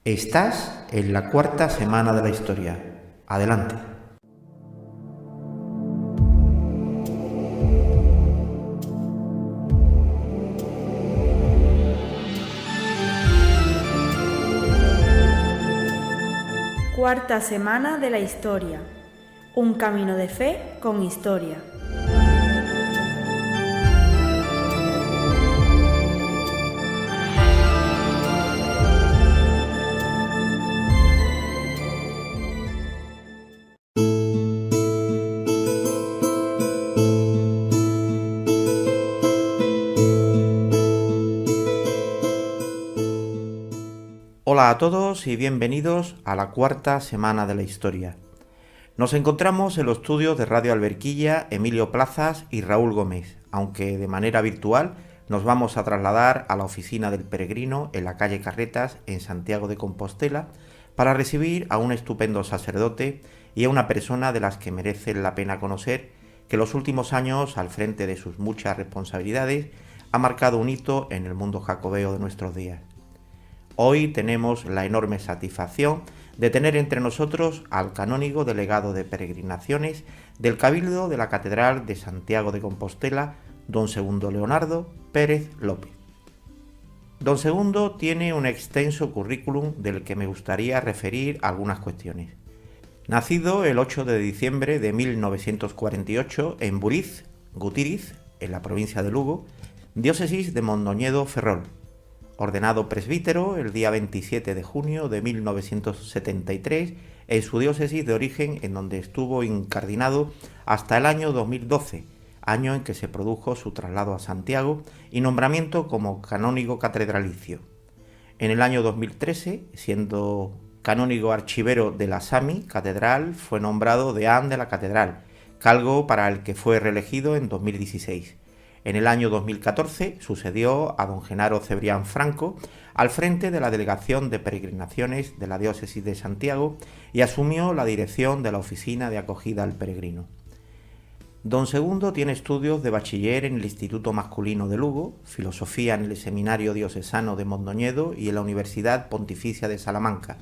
Estás en la cuarta semana de la historia. Adelante. Cuarta semana de la historia. Un camino de fe con historia. Hola a todos y bienvenidos a la cuarta semana de la historia. Nos encontramos en los estudios de Radio Alberquilla, Emilio Plazas y Raúl Gómez, aunque de manera virtual nos vamos a trasladar a la oficina del Peregrino en la calle Carretas, en Santiago de Compostela, para recibir a un estupendo sacerdote y a una persona de las que merece la pena conocer, que los últimos años, al frente de sus muchas responsabilidades, ha marcado un hito en el mundo jacobeo de nuestros días. Hoy tenemos la enorme satisfacción de tener entre nosotros al canónigo delegado de peregrinaciones del Cabildo de la Catedral de Santiago de Compostela, don Segundo Leonardo Pérez López. Don Segundo tiene un extenso currículum del que me gustaría referir algunas cuestiones. Nacido el 8 de diciembre de 1948 en Buriz, Gutiriz, en la provincia de Lugo, diócesis de Mondoñedo, Ferrol. Ordenado presbítero el día 27 de junio de 1973 en su diócesis de origen, en donde estuvo incardinado hasta el año 2012, año en que se produjo su traslado a Santiago y nombramiento como canónigo catedralicio. En el año 2013, siendo canónigo archivero de la SAMI Catedral, fue nombrado deán de la Catedral, cargo para el que fue reelegido en 2016. En el año 2014 sucedió a don Genaro Cebrián Franco al frente de la Delegación de Peregrinaciones de la Diócesis de Santiago y asumió la dirección de la Oficina de Acogida al Peregrino. Don Segundo tiene estudios de bachiller en el Instituto Masculino de Lugo, filosofía en el Seminario Diocesano de Mondoñedo y en la Universidad Pontificia de Salamanca,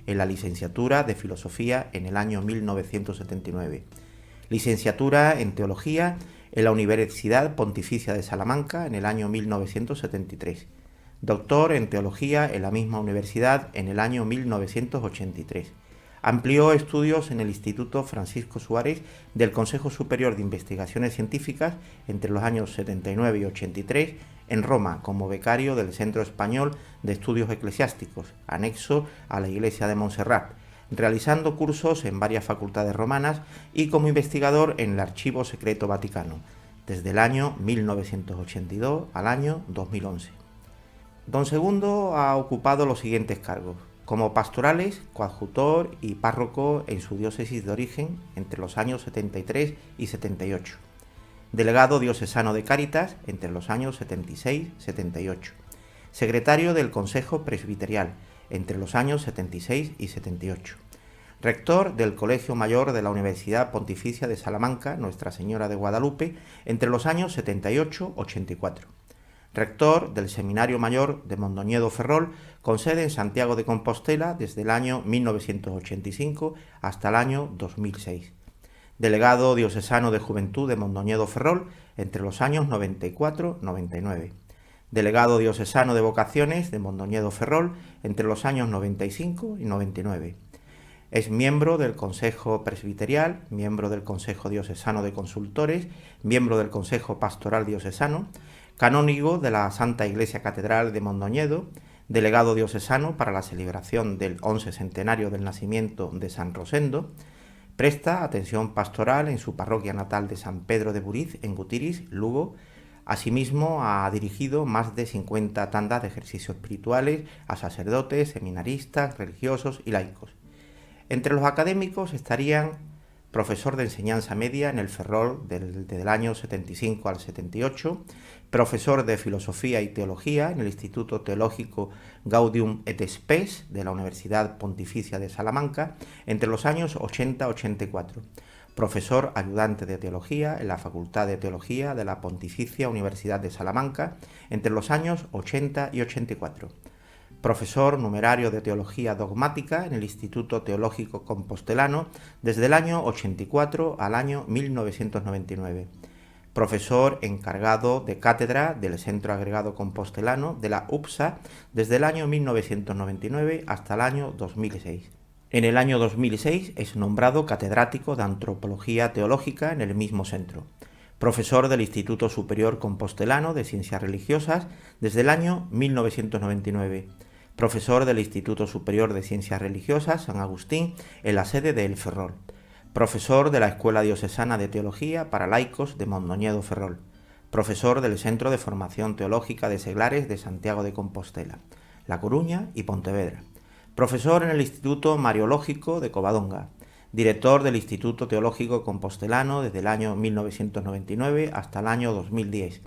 en la licenciatura de Filosofía en el año 1979. Licenciatura en Teología en la Universidad Pontificia de Salamanca en el año 1973. Doctor en Teología en la misma universidad en el año 1983. Amplió estudios en el Instituto Francisco Suárez del Consejo Superior de Investigaciones Científicas entre los años 79 y 83 en Roma como becario del Centro Español de Estudios Eclesiásticos, anexo a la Iglesia de Montserrat, realizando cursos en varias facultades romanas y como investigador en el Archivo Secreto Vaticano, desde el año 1982 al año 2011. Don Segundo ha ocupado los siguientes cargos: como pastorales, coadjutor y párroco en su diócesis de origen entre los años 73 y 78, delegado diocesano de Cáritas entre los años 76 y 78, secretario del Consejo Presbiterial entre los años 76 y 78, rector del Colegio Mayor de la Universidad Pontificia de Salamanca, Nuestra Señora de Guadalupe, entre los años 78 y 84, rector del Seminario Mayor de Mondoñedo Ferrol, con sede en Santiago de Compostela desde el año 1985 hasta el año 2006, delegado diocesano de Juventud de Mondoñedo Ferrol entre los años 94 y 99, delegado diocesano de Vocaciones de Mondoñedo Ferrol entre los años 95 y 99. Es miembro del Consejo Presbiterial, miembro del Consejo Diocesano de Consultores, miembro del Consejo Pastoral Diocesano, canónigo de la Santa Iglesia Catedral de Mondoñedo, delegado diocesano para la celebración del 11 centenario del nacimiento de San Rosendo. Presta atención pastoral en su parroquia natal de San Pedro de Buriz, en Gutiriz, Lugo. Asimismo, ha dirigido más de 50 tandas de ejercicios espirituales a sacerdotes, seminaristas, religiosos y laicos. Entre los académicos estarían profesor de enseñanza media en el Ferrol desde el año 75 al 78, profesor de Filosofía y Teología en el Instituto Teológico Gaudium et Spes de la Universidad Pontificia de Salamanca entre los años 80 y 84, profesor ayudante de Teología en la Facultad de Teología de la Pontificia Universidad de Salamanca entre los años 80 y 84, profesor numerario de Teología Dogmática en el Instituto Teológico Compostelano desde el año 84 al año 1999. Profesor encargado de cátedra del Centro Agregado Compostelano de la UPSA desde el año 1999 hasta el año 2006. En el año 2006 es nombrado catedrático de Antropología Teológica en el mismo centro. Profesor del Instituto Superior Compostelano de Ciencias Religiosas desde el año 1999. Profesor del Instituto Superior de Ciencias Religiosas San Agustín en la sede de El Ferrol. Profesor de la Escuela Diocesana de Teología para Laicos de Mondoñedo Ferrol. Profesor del Centro de Formación Teológica de Seglares de Santiago de Compostela, La Coruña y Pontevedra. Profesor en el Instituto Mariológico de Covadonga. Director del Instituto Teológico Compostelano desde el año 1999 hasta el año 2010.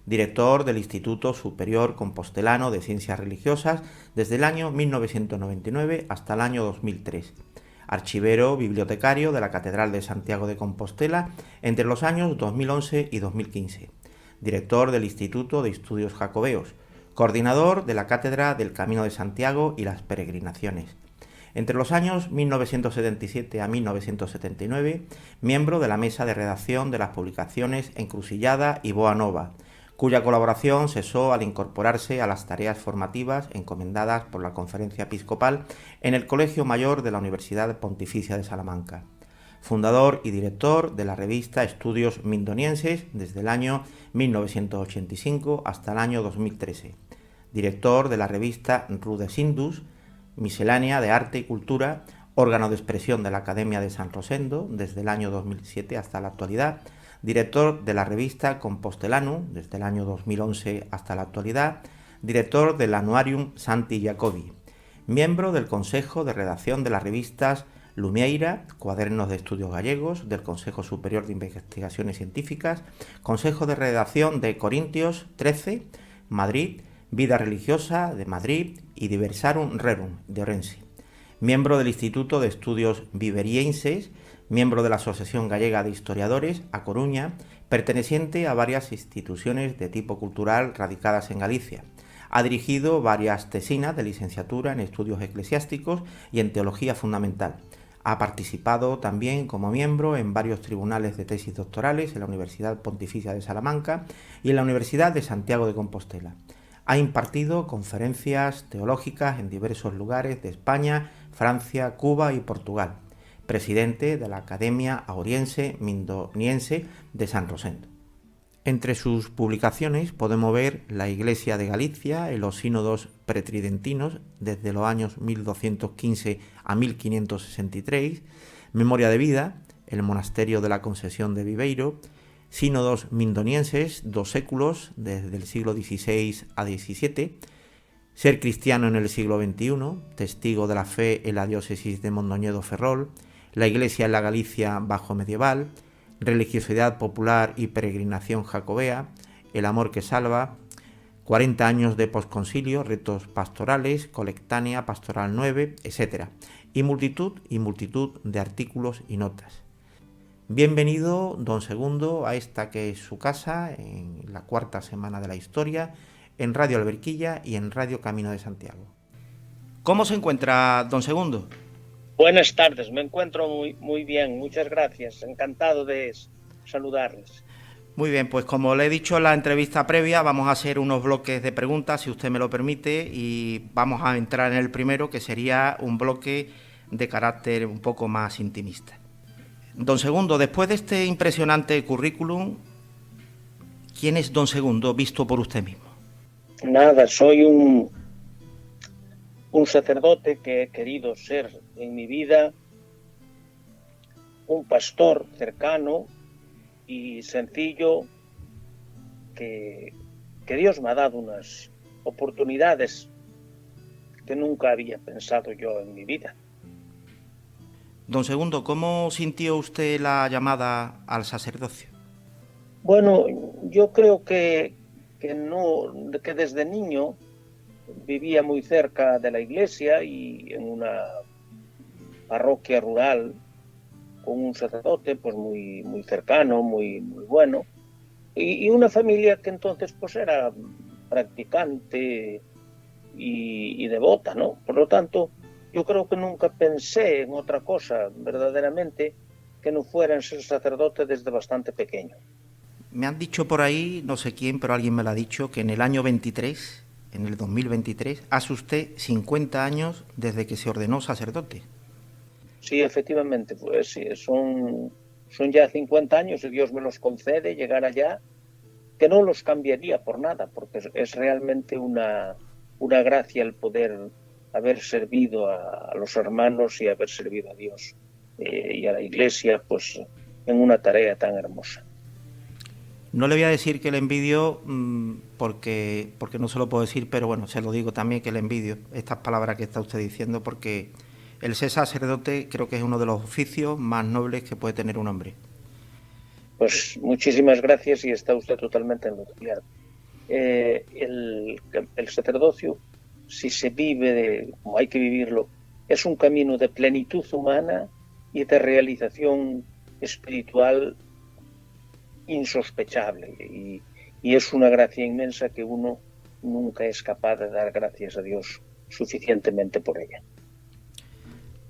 Director del Instituto Superior Compostelano de Ciencias Religiosas desde el año 1999 hasta el año 2003. Archivero bibliotecario de la Catedral de Santiago de Compostela entre los años 2011 y 2015. Director del Instituto de Estudios Jacobeos. Coordinador de la Cátedra del Camino de Santiago y las Peregrinaciones. Entre los años 1977 a 1979, miembro de la mesa de redacción de las publicaciones Encrucillada y Boa Nova, cuya colaboración cesó al incorporarse a las tareas formativas encomendadas por la Conferencia Episcopal en el Colegio Mayor de la Universidad Pontificia de Salamanca. Fundador y director de la revista Estudios Mindonienses desde el año 1985 hasta el año 2013. Director de la revista Rudes Indus, miscelánea de arte y cultura, órgano de expresión de la Academia de San Rosendo desde el año 2007 hasta la actualidad. Director de la revista Compostelano desde el año 2011 hasta la actualidad. Director del Anuarium Santi Jacobi. Miembro del Consejo de Redacción de las revistas Lumieira, Cuadernos de Estudios Gallegos, del Consejo Superior de Investigaciones Científicas, Consejo de Redacción de Corintios 13, Madrid, Vida Religiosa de Madrid y Diversarum Rerum de Orense. Miembro del Instituto de Estudios Viverienses, miembro de la Asociación Gallega de Historiadores, A Coruña, perteneciente a varias instituciones de tipo cultural radicadas en Galicia. Ha dirigido varias tesinas de licenciatura en estudios eclesiásticos y en teología fundamental. Ha participado también como miembro en varios tribunales de tesis doctorales en la Universidad Pontificia de Salamanca y en la Universidad de Santiago de Compostela. Ha impartido conferencias teológicas en diversos lugares de España, Francia, Cuba y Portugal. Presidente de la Academia Auriense Mindoniense de San Rosendo. Entre sus publicaciones podemos ver La Iglesia de Galicia en los sínodos pretridentinos desde los años 1215 a 1563, Memoria de Vida, el Monasterio de la Concesión de Viveiro, Sínodos Mindonienses, 2 séculos, desde el siglo XVI a XVII, Ser cristiano en el siglo XXI, Testigo de la fe en la diócesis de Mondoñedo Ferrol, La Iglesia en la Galicia bajo medieval, Religiosidad popular y peregrinación jacobea, El amor que salva, 40 años de posconcilio, retos pastorales, colectánea, pastoral 9, etc. Y multitud de artículos y notas. Bienvenido, don Segundo, a esta que es su casa, en la cuarta semana de la historia, en Radio Alberquilla y en Radio Camino de Santiago. ¿Cómo se encuentra, don Segundo? Buenas tardes, me encuentro muy bien, muchas gracias, encantado de saludarles. Muy bien, pues como le he dicho en la entrevista previa, vamos a hacer unos bloques de preguntas, si usted me lo permite, y vamos a entrar en el primero, que sería un bloque de carácter un poco más intimista. Don Segundo, después de este impresionante currículum, ¿quién es don Segundo visto por usted mismo? Nada, soy un sacerdote que he querido ser en mi vida, un pastor cercano y sencillo, que Dios me ha dado unas oportunidades que nunca había pensado yo en mi vida. Don Segundo, ¿cómo sintió usted la llamada al sacerdocio? Bueno, yo creo que desde niño vivía muy cerca de la iglesia y en una parroquia rural con un sacerdote pues muy cercano, muy bueno, y una familia que entonces pues era practicante y devota, ¿no? Por lo tanto, yo creo que nunca pensé en otra cosa verdaderamente que no fuera en ser sacerdote desde bastante pequeño. Me han dicho por ahí, no sé quién, pero alguien me lo ha dicho, que en el año 23, en el 2023, hace usted 50 años desde que se ordenó sacerdote. Sí, efectivamente, pues sí, son ya 50 años y Dios me los concede llegar allá, que no los cambiaría por nada, porque es realmente una gracia el poder haber servido a los hermanos y haber servido a Dios y a la Iglesia, pues en una tarea tan hermosa. No le voy a decir que le envidio porque no se lo puedo decir, pero bueno, se lo digo también que le envidio estas palabras que está usted diciendo, porque el ser sacerdote creo que es uno de los oficios más nobles que puede tener un hombre. Pues muchísimas gracias y está usted totalmente en lo claro. El sacerdocio, si se vive como hay que vivirlo, es un camino de plenitud humana y de realización espiritual insospechable. Y es una gracia inmensa que uno nunca es capaz de dar gracias a Dios suficientemente por ella.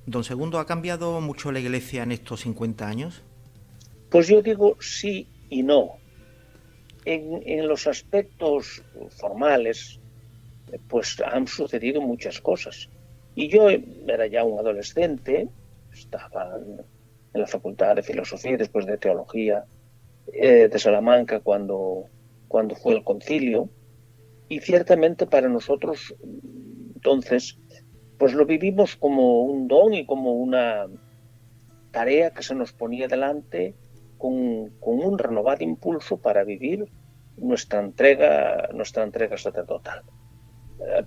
Don Segundo, ¿ha cambiado mucho la Iglesia en estos 50 años? Pues yo digo sí y no. En los aspectos formales, pues han sucedido muchas cosas. Y yo era ya un adolescente, estaba en la Facultad de Filosofía y después de Teología de Salamanca cuando fue el concilio, y ciertamente para nosotros entonces pues lo vivimos como un don y como una tarea que se nos ponía delante con un renovado impulso para vivir nuestra entrega sacerdotal.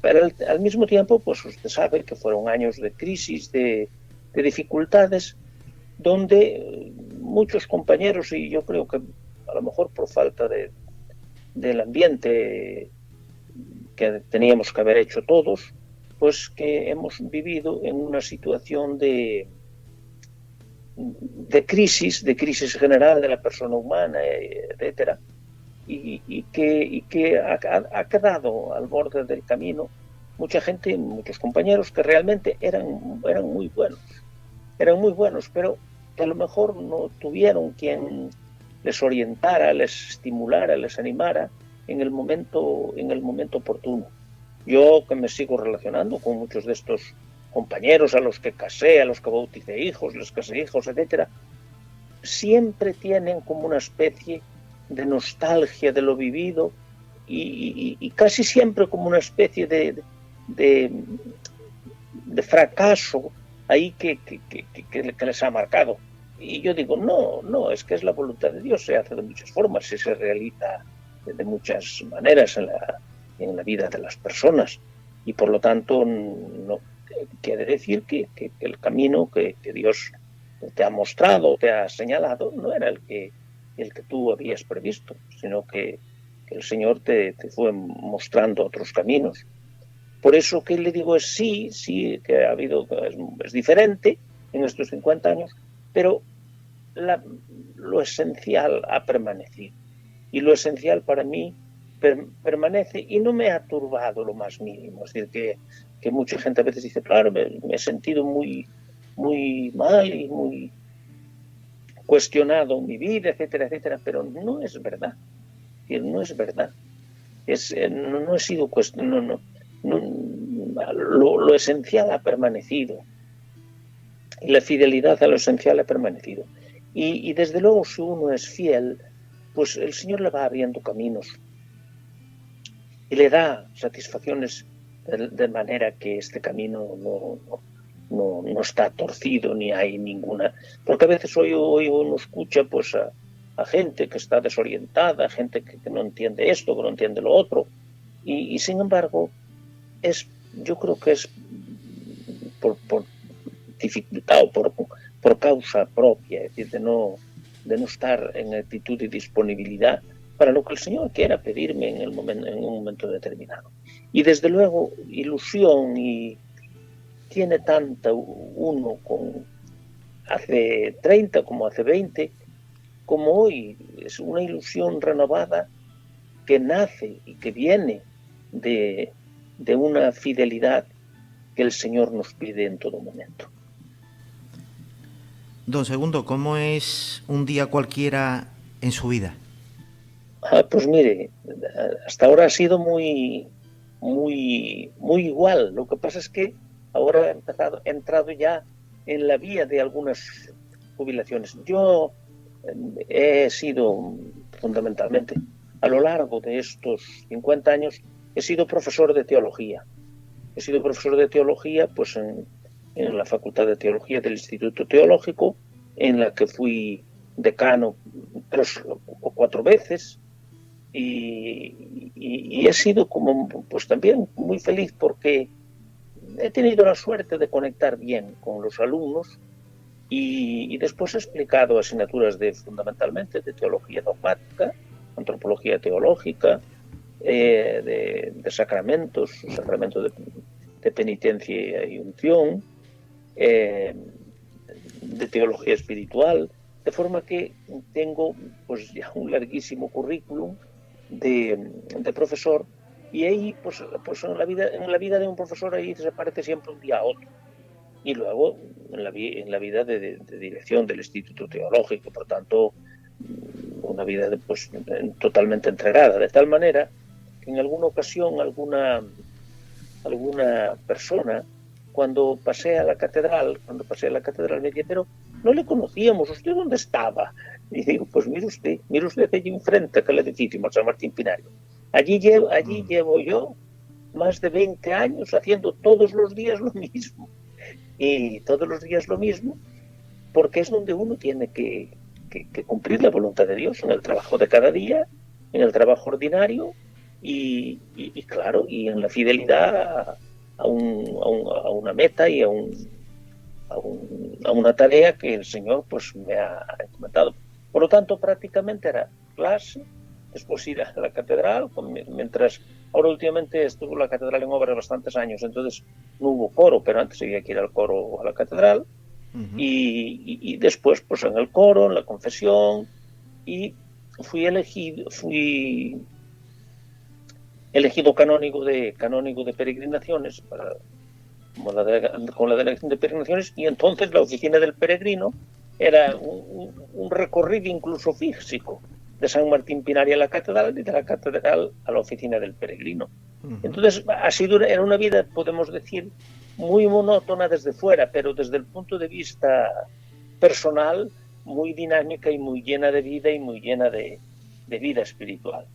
Pero al mismo tiempo, pues usted sabe que fueron años de crisis, de dificultades, donde muchos compañeros, y yo creo que a lo mejor por falta del ambiente que teníamos que haber hecho todos, pues que hemos vivido en una situación de crisis general de la persona humana, etcétera, y que ha quedado al borde del camino mucha gente, muchos compañeros que realmente eran muy buenos, pero que a lo mejor no tuvieron quien les orientara, les estimulara, les animara en el momento oportuno. Yo que me sigo relacionando con muchos de estos compañeros a los que casé, a los que bauticé hijos, les casé hijos, etcétera, siempre tienen como una especie de nostalgia de lo vivido y casi siempre como una especie de fracaso ahí que les ha marcado. Y yo digo, no, es que es la voluntad de Dios, se hace de muchas formas y se realiza de muchas maneras en la vida de las personas. Y por lo tanto, no quiere decir que el camino que Dios te ha mostrado, te ha señalado, no era el que tú habías previsto, sino que el Señor te fue mostrando otros caminos. Por eso que le digo es sí, que ha habido, es diferente en estos 50 años, pero lo esencial ha permanecido. Y lo esencial para mí permanece y no me ha turbado lo más mínimo. Es decir, que mucha gente a veces dice, claro, me he sentido muy, muy mal y muy cuestionado mi vida, etcétera, etcétera, pero no es verdad. No es verdad. No he sido cuestionado. Lo esencial ha permanecido. Y la fidelidad a lo esencial ha permanecido. Y desde luego, si uno es fiel, pues el Señor le va abriendo caminos y le da satisfacciones de manera que este camino no está torcido ni hay ninguna. Porque a veces hoy uno escucha pues a gente que está desorientada, gente que no entiende esto, que no entiende lo otro, y sin embargo yo creo que es por dificultad o por causa propia, es decir, de no estar en actitud y disponibilidad para lo que el Señor quiera pedirme en un momento determinado. Y desde luego, ilusión, y tiene tanta uno con hace 30 como hace 20, como hoy, es una ilusión renovada que nace y que viene de de una fidelidad que el Señor nos pide en todo momento. Don Segundo, ¿cómo es un día cualquiera en su vida? Pues mire, hasta ahora ha sido muy igual. Lo que pasa es que ahora he entrado ya en la vía de algunas jubilaciones. Yo he sido fundamentalmente, a lo largo de estos 50 años, he sido profesor de teología. He sido profesor de teología pues en la Facultad de Teología del Instituto Teológico, en la que fui decano 3 o 4 veces, y he sido como pues también muy feliz porque he tenido la suerte de conectar bien con los alumnos y después he explicado asignaturas fundamentalmente de teología dogmática, antropología teológica, de sacramentos, sacramento de penitencia y unción, de teología espiritual, de forma que tengo pues ya un larguísimo currículum de profesor, y ahí pues en la vida de un profesor ahí se aparece siempre un día a otro, y luego en la vida de dirección del Instituto Teológico, por tanto una vida pues totalmente entregada, de tal manera que en alguna ocasión alguna persona, cuando pasé a la catedral me decía, pero no le conocíamos, ¿usted dónde estaba? Y digo, pues mire usted allí enfrente, que el edificio San Martín Pinario. Allí llevo yo más de 20 años haciendo todos los días lo mismo. Y todos los días lo mismo, porque es donde uno tiene que cumplir la voluntad de Dios, en el trabajo de cada día, en el trabajo ordinario, y claro, y en la fidelidad a una meta y a una tarea que el Señor pues me ha encomendado. Por lo tanto, prácticamente era clase, después ir a la catedral, mientras ahora últimamente estuvo la catedral en obras bastantes años, entonces no hubo coro, pero antes había que ir al coro o a la catedral, y después pues en el coro, en la confesión, y fui elegido canónigo de peregrinaciones con la delegación de peregrinaciones, y entonces la oficina del peregrino era un recorrido incluso físico de San Martín Pinario a la catedral y de la catedral a la oficina del peregrino. Entonces era una vida, podemos decir, muy monótona desde fuera, pero desde el punto de vista personal muy dinámica y muy llena de vida y muy llena de vida espiritual.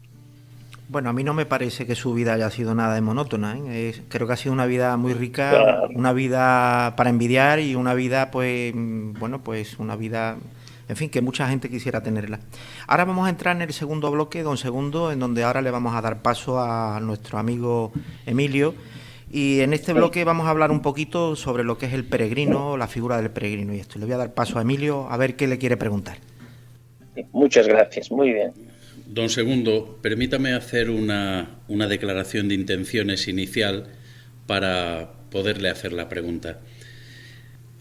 Bueno, a mí no me parece que su vida haya sido nada de monótona, ¿eh? Creo que ha sido una vida muy rica, Claro. una vida para envidiar y una vida, pues, bueno, pues una vida, en fin, que mucha gente quisiera tenerla. Ahora vamos a entrar en el segundo bloque, don Segundo, en donde ahora le vamos a dar paso a nuestro amigo Emilio. Y en este bloque vamos a hablar un poquito sobre lo que es el peregrino, la figura del peregrino y esto. Le voy a dar paso a Emilio a ver qué le quiere preguntar. Muchas gracias, muy bien. Don Segundo, permítame hacer una declaración de intenciones inicial para poderle hacer la pregunta.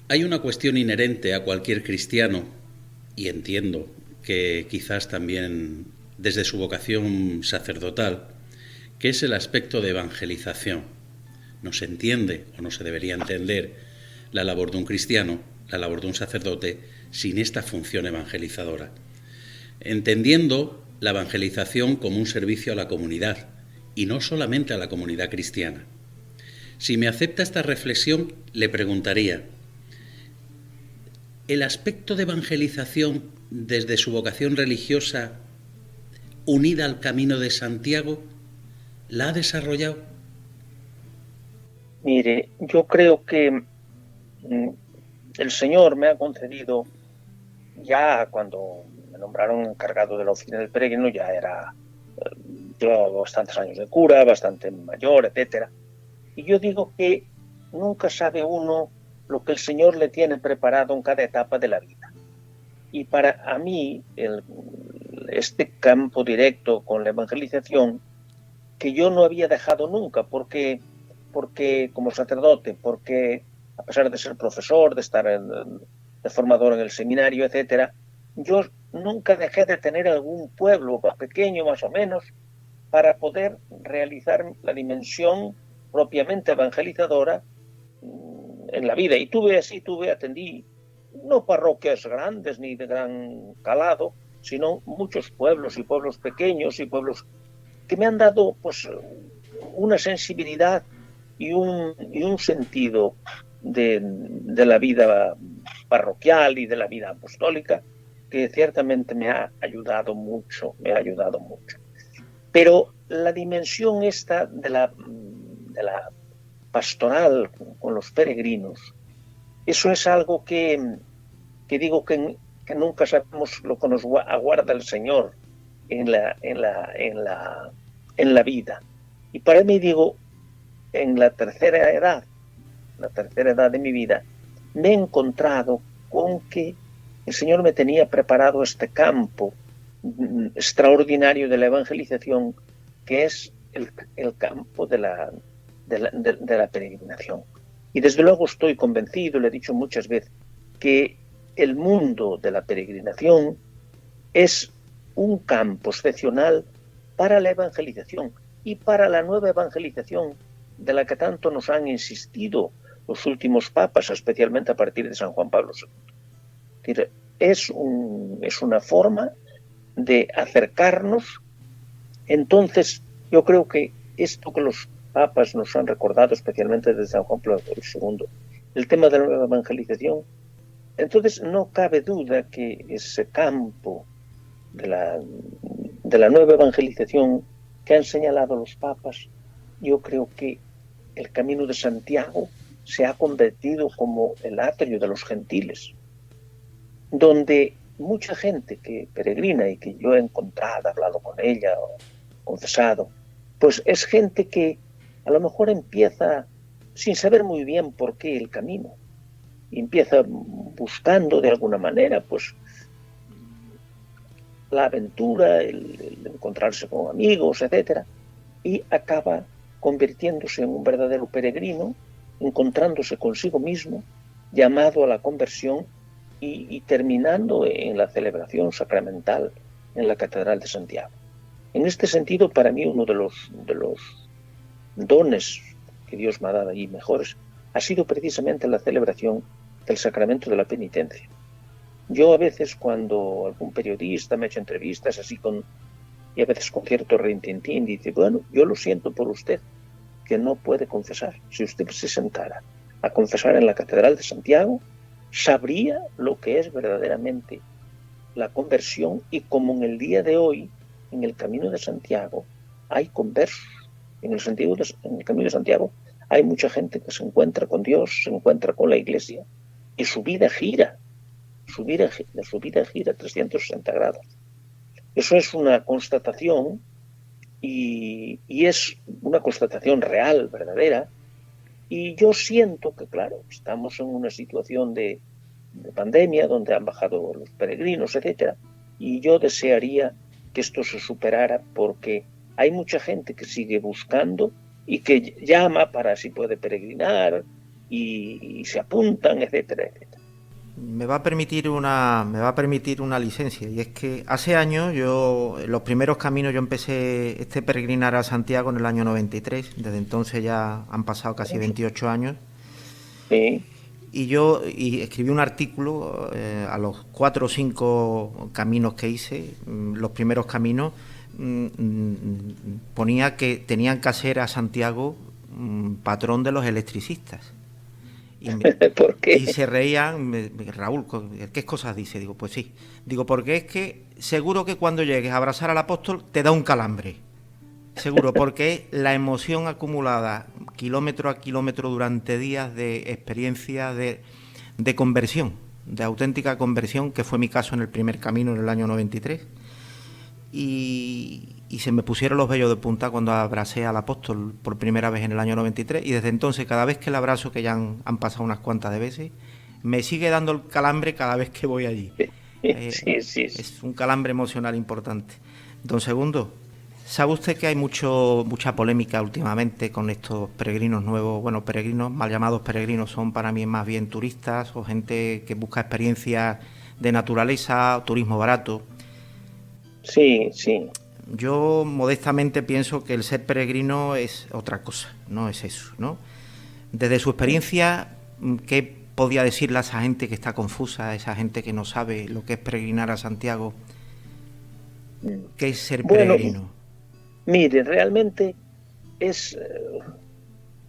Hay una cuestión inherente a cualquier cristiano, y entiendo que quizás también desde su vocación sacerdotal, que es el aspecto de evangelización. No se entiende, o no se debería entender, la labor de un cristiano, la labor de un sacerdote, sin esta función evangelizadora. Entendiendo la evangelización como un servicio a la comunidad, y no solamente a la comunidad cristiana. Si me acepta esta reflexión, le preguntaría, ¿el aspecto de evangelización desde su vocación religiosa, unida al Camino de Santiago, la ha desarrollado? Mire, yo creo que el Señor me ha concedido, ya cuando me nombraron encargado de la oficina del peregrino, ya era, llevaba bastantes años de cura, bastante mayor, etcétera. Y yo digo que nunca sabe uno lo que el Señor le tiene preparado en cada etapa de la vida. Y para mí, este campo directo con la evangelización, que yo no había dejado nunca, porque como sacerdote, porque a pesar de ser profesor, de estar de formador en el seminario, etcétera, yo nunca dejé de tener algún pueblo pequeño más o menos para poder realizar la dimensión propiamente evangelizadora en la vida. Y atendí no parroquias grandes ni de gran calado, sino muchos pueblos y pueblos pequeños y pueblos que me han dado pues una sensibilidad y un sentido de la vida parroquial y de la vida apostólica que ciertamente me ha ayudado mucho. Pero la dimensión esta de la pastoral con los peregrinos, eso es algo que digo que nunca sabemos lo que nos aguarda el Señor en la vida. Y para mí, digo, en la tercera edad de mi vida, me he encontrado con que el Señor me tenía preparado este campo extraordinario de la evangelización, que es el campo de la peregrinación. Y desde luego estoy convencido, le he dicho muchas veces, que el mundo de la peregrinación es un campo excepcional para la evangelización y para la nueva evangelización de la que tanto nos han insistido los últimos papas, especialmente a partir de San Juan Pablo II. Es una forma de acercarnos. Entonces, yo creo que esto que los papas nos han recordado, especialmente desde San Juan Pablo II, el tema de la nueva evangelización, entonces no cabe duda que ese campo de la nueva evangelización que han señalado los papas, yo creo que el Camino de Santiago se ha convertido como el atrio de los gentiles, donde mucha gente que peregrina y que yo he encontrado, hablado con ella o confesado, pues es gente que a lo mejor empieza sin saber muy bien por qué el camino, y empieza buscando de alguna manera pues la aventura, el encontrarse con amigos, etcétera, y acaba convirtiéndose en un verdadero peregrino, encontrándose consigo mismo, llamado a la conversión y terminando en la celebración sacramental en la Catedral de Santiago. En este sentido, para mí, uno de los dones que Dios me ha dado allí mejores ha sido precisamente la celebración del sacramento de la penitencia. Yo a veces, cuando algún periodista me ha hecho entrevistas así y a veces con cierto rintintín, dice, bueno, yo lo siento por usted, que no puede confesar. Si usted se sentara a confesar en la Catedral de Santiago, sabría lo que es verdaderamente la conversión, y como en el día de hoy, en el Camino de Santiago, hay conversos. En el Camino de Santiago hay mucha gente que se encuentra con Dios, se encuentra con la Iglesia, y su vida gira 360 grados. Eso es una constatación, y es una constatación real, verdadera. Y yo siento que, claro, estamos en una situación de pandemia donde han bajado los peregrinos, etcétera, y yo desearía que esto se superara, porque hay mucha gente que sigue buscando y que llama para si puede peregrinar y se apuntan, etcétera, etcétera. Me va a permitir una licencia, y es que hace años los primeros caminos yo empecé peregrinar a Santiago en el año 93, desde entonces ya han pasado casi 28 años. Sí. Y escribí un artículo a los 4 o 5 caminos que hice, los primeros caminos, ponía que tenían que hacer a Santiago patrón de los electricistas. ¿Por qué? Y se reían. Raúl, ¿qué cosas dice? Digo, pues sí. Digo, porque es que seguro que cuando llegues a abrazar al apóstol te da un calambre. Seguro, porque es la emoción acumulada kilómetro a kilómetro durante días de experiencia de conversión, de auténtica conversión, que fue mi caso en el primer camino en el año 93. Y se me pusieron los vellos de punta cuando abracé al apóstol por primera vez en el año 93, y desde entonces cada vez que le abrazo, que ya han pasado unas cuantas de veces, me sigue dando el calambre cada vez que voy allí. Sí. Es un calambre emocional importante. Don Segundo, ¿sabe usted que hay mucha polémica últimamente con estos peregrinos nuevos? Bueno, peregrinos, mal llamados peregrinos, son para mí más bien turistas o gente que busca experiencias de naturaleza, turismo barato. Sí. Yo modestamente pienso que el ser peregrino es otra cosa, no es eso, ¿no? Desde su experiencia, ¿qué podía decirle a esa gente que está confusa, a esa gente que no sabe lo que es peregrinar a Santiago? ¿Qué es ser peregrino? Mire, realmente es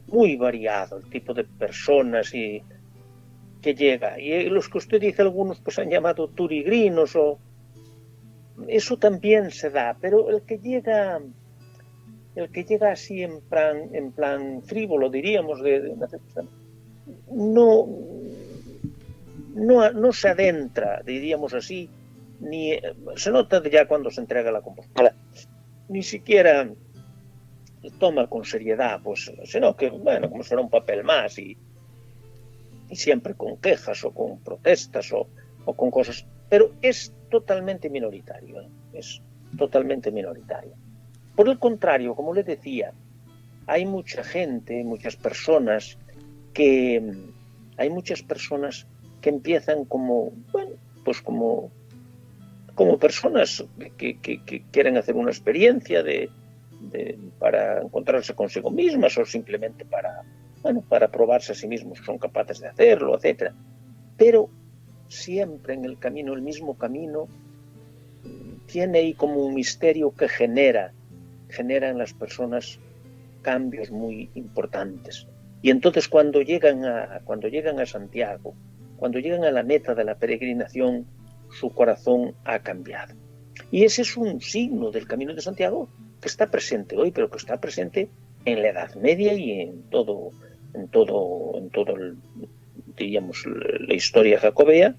muy variado el tipo de personas que llega. Y los que usted dice, algunos pues han llamado turigrinos, o eso también se da, pero el que llega así en plan frívolo, diríamos, de una circunstancia, no se adentra, diríamos así, ni se nota ya cuando se entrega la compostura, ni siquiera toma con seriedad, pues, sino que, bueno, como será un papel más, y siempre con quejas o con protestas o con cosas, pero es totalmente minoritario, es totalmente minoritario. Por el contrario, como le decía, hay mucha gente, muchas personas que empiezan como, bueno, pues como personas que quieren hacer una experiencia para encontrarse consigo mismas, o simplemente para probarse a sí mismos que son capaces de hacerlo, etcétera. Pero siempre en el camino, el mismo camino, tiene ahí como un misterio que genera en las personas cambios muy importantes. Y entonces cuando llegan a Santiago, cuando llegan a la meta de la peregrinación, su corazón ha cambiado. Y ese es un signo del Camino de Santiago que está presente hoy, pero que está presente en la Edad Media y en todo diríamos, la historia jacobea,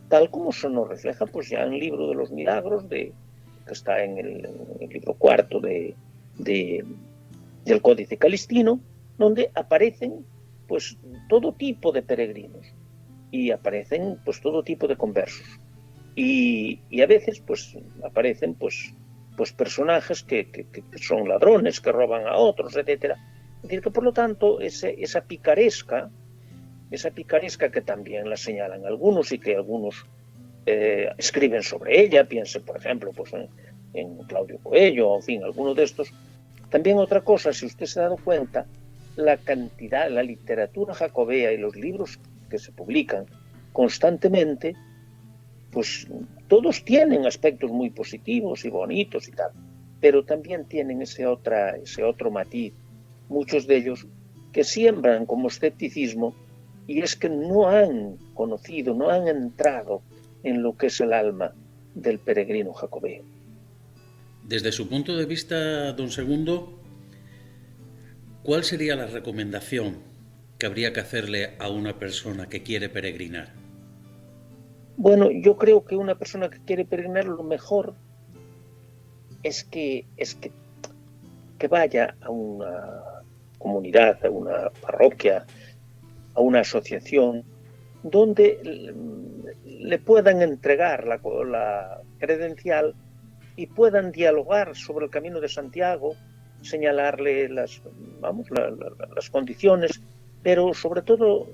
tal como se nos refleja pues ya en el libro de los milagros, que está en el libro cuarto del Códice Calistino, donde aparecen pues todo tipo de peregrinos y aparecen pues todo tipo de conversos, y a veces pues aparecen pues personajes que son ladrones, que roban a otros, etcétera. Es decir, que por lo tanto esa picaresca que también la señalan algunos y que algunos escriben sobre ella, piense por ejemplo pues en Claudio Coello, en fin, alguno de estos. También otra cosa, si usted se ha dado cuenta, la literatura jacobea y los libros que se publican constantemente, pues todos tienen aspectos muy positivos y bonitos y tal, pero también tienen ese otro matiz, muchos de ellos que siembran como escepticismo, y es que no han conocido, no han entrado en lo que es el alma del peregrino jacobeo. Desde su punto de vista, don Segundo, ¿cuál sería la recomendación que habría que hacerle a una persona que quiere peregrinar? Bueno, yo creo que una persona que quiere peregrinar, lo mejor es que vaya a una comunidad, a una parroquia, a una asociación, donde le puedan entregar la credencial y puedan dialogar sobre el Camino de Santiago, señalarle las condiciones, pero sobre todo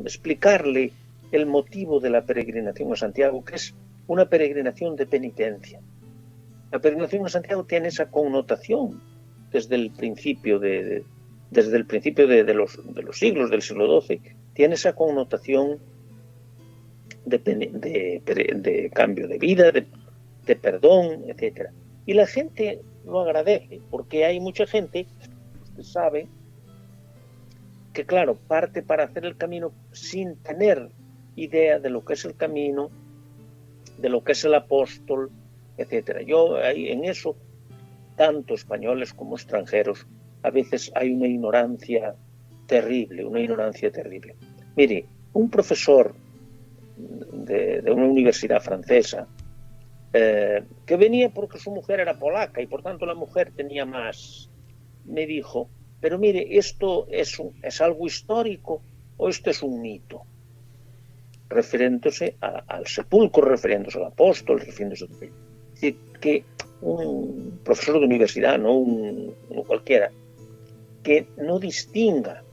explicarle el motivo de la peregrinación a Santiago, que es una peregrinación de penitencia. La peregrinación a Santiago tiene esa connotación desde el principio de los siglos, del siglo XII, tiene esa connotación de cambio de vida, de perdón, etc. Y la gente lo agradece, porque hay mucha gente, usted sabe, que claro, parte para hacer el camino sin tener idea de lo que es el camino, de lo que es el apóstol, etcétera. Yo en eso, tanto españoles como extranjeros, a veces hay una ignorancia terrible. Mire, un profesor de una universidad francesa, que venía porque su mujer era polaca y por tanto la mujer tenía más, me dijo, pero mire, ¿esto es algo histórico o esto es un mito? Refiriéndose al sepulcro, refiriéndose al apóstol, refiriéndose a todo ello. Es decir, que un profesor de universidad, no uno cualquiera, que no distinga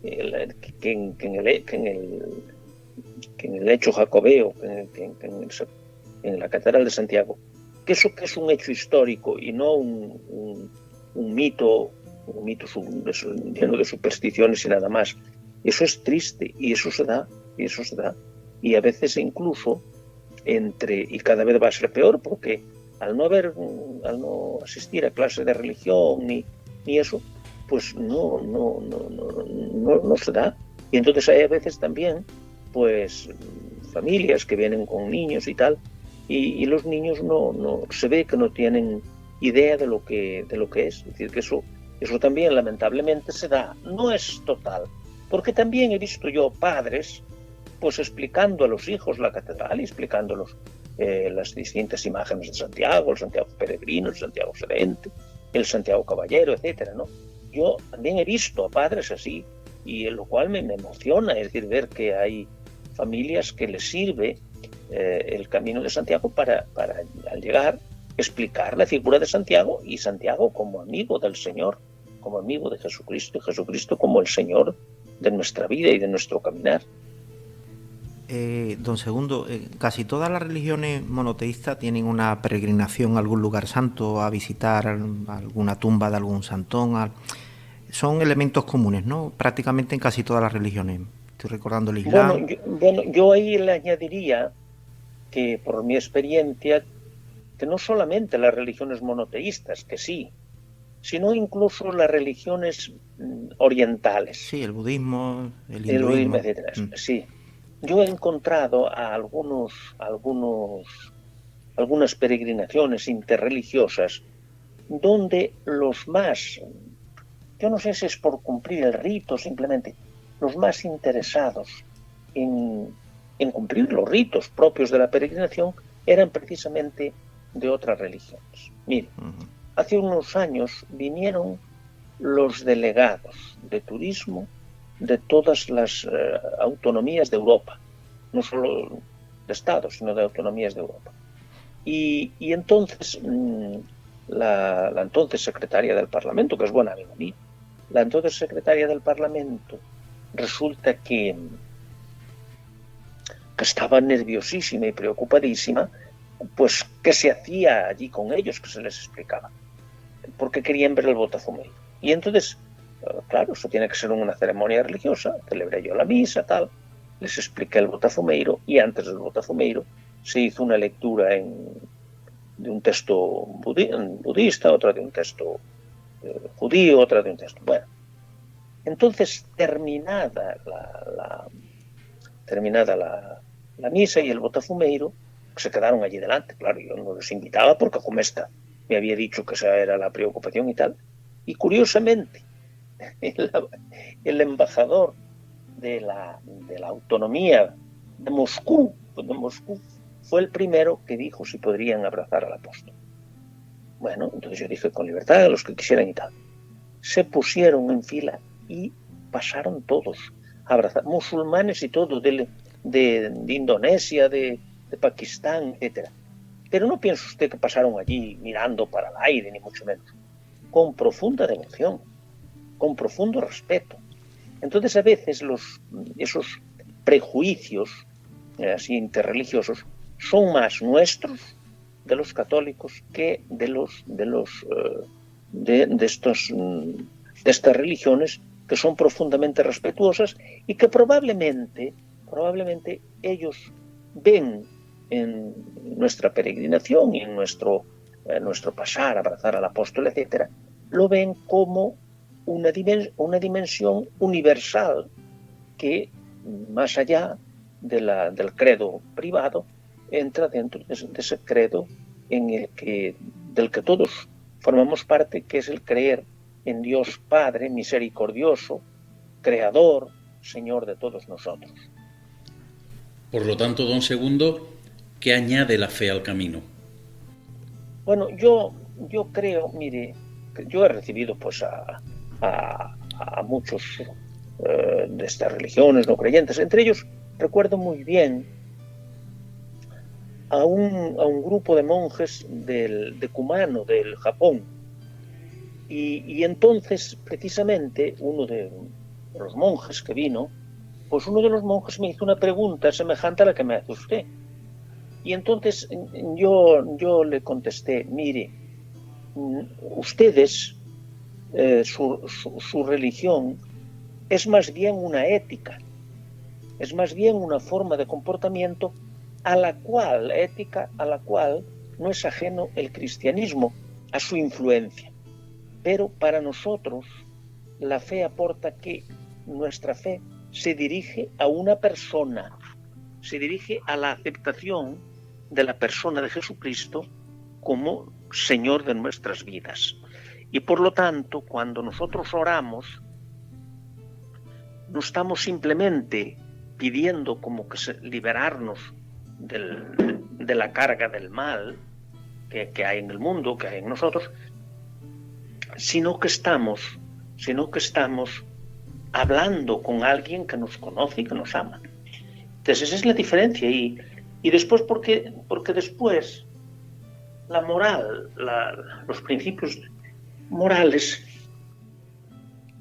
que en el hecho jacobeo, en la Catedral de Santiago, que eso que es un hecho histórico y no un mito lleno de supersticiones y nada más. Eso es triste y eso se da. Y a veces incluso y cada vez va a ser peor porque al no asistir a clases de religión ni eso, pues no se da. Y entonces hay a veces también, pues, familias que vienen con niños y tal, y los niños no se ve que no tienen idea de lo que es. Es decir, que eso también lamentablemente se da. No es total, porque también he visto yo padres pues explicando a los hijos la catedral y explicándolos las distintas imágenes de Santiago, el Santiago peregrino, el Santiago sedente, el Santiago caballero, etcétera, ¿no? Yo también he visto a padres así, y lo cual me emociona, es decir, ver que hay familias que les sirve el camino de Santiago para al llegar explicar la figura de Santiago, y Santiago como amigo del Señor, como amigo de Jesucristo, y Jesucristo como el Señor de nuestra vida y de nuestro caminar. Don Segundo, casi todas las religiones monoteístas tienen una peregrinación a algún lugar santo, a visitar alguna tumba de algún santón. Son elementos comunes, ¿no? Prácticamente en casi todas las religiones. Estoy recordando el Islam. Yo ahí le añadiría que, por mi experiencia, que no solamente las religiones monoteístas, que sí, sino incluso las religiones orientales. Sí, el budismo, el hinduismo, etcétera. Sí. Yo he encontrado a algunas peregrinaciones interreligiosas donde los más, yo no sé si es por cumplir el rito simplemente, los más interesados en cumplir los ritos propios de la peregrinación eran precisamente de otras religiones. Mire, hace unos años vinieron los delegados de turismo de todas las autonomías de Europa, no solo de Estados, sino de autonomías de Europa. Y entonces la entonces secretaria del Parlamento, que es buena amiga mía, la entonces secretaria del Parlamento resulta que estaba nerviosísima y preocupadísima, pues qué se hacía allí con ellos, que se les explicaba, porque querían ver el botafumeiro. Y entonces, claro, eso tiene que ser una ceremonia religiosa, celebré yo la misa, tal, les expliqué el botafumeiro, y antes del botafumeiro se hizo una lectura de un texto budista, otra de un texto judío, otra de un texto... Bueno, entonces terminada la misa y el botafumeiro, se quedaron allí delante. Claro, yo no les invitaba porque como esta me había dicho que esa era la preocupación y tal. Y curiosamente, el embajador de la autonomía de Moscú fue el primero que dijo si podrían abrazar al apóstol. Bueno, entonces yo dije con libertad a los que quisieran y tal. Se pusieron en fila y pasaron todos a abrazar, musulmanes y todo, de Indonesia, de Pakistán, etcétera. Pero no piense usted que pasaron allí mirando para el aire, ni mucho menos. Con profunda devoción, con profundo respeto. Entonces a veces esos prejuicios así interreligiosos son más nuestros, de los católicos, que de estas religiones que son profundamente respetuosas y que probablemente ellos ven en nuestra peregrinación y en nuestro pasar, abrazar al apóstol, etcétera, lo ven como una dimensión universal que, más allá del credo privado, entra dentro de ese credo del que todos formamos parte, que es el creer en Dios Padre misericordioso, Creador, Señor de todos nosotros. Por lo tanto, don Segundo, ¿qué añade la fe al camino? Bueno, yo creo, mire, yo he recibido pues a muchos de estas religiones no creyentes. Entre ellos recuerdo muy bien a un grupo de monjes de Kumano, del Japón. Y entonces, precisamente, uno de los monjes que vino, pues uno de los monjes me hizo una pregunta semejante a la que me hace usted. Y entonces yo le contesté, mire, ustedes, su religión es más bien una ética, es más bien una forma de comportamiento ética a la cual no es ajeno el cristianismo, a su influencia. Pero para nosotros, la fe aporta que nuestra fe se dirige a una persona, se dirige a la aceptación de la persona de Jesucristo como Señor de nuestras vidas. Y por lo tanto, cuando nosotros oramos, no estamos simplemente pidiendo como que liberarnos de la carga del mal que hay en el mundo, que hay en nosotros, sino que estamos hablando con alguien que nos conoce y que nos ama. Entonces esa es la diferencia. Y después, porque después la moral, los principios morales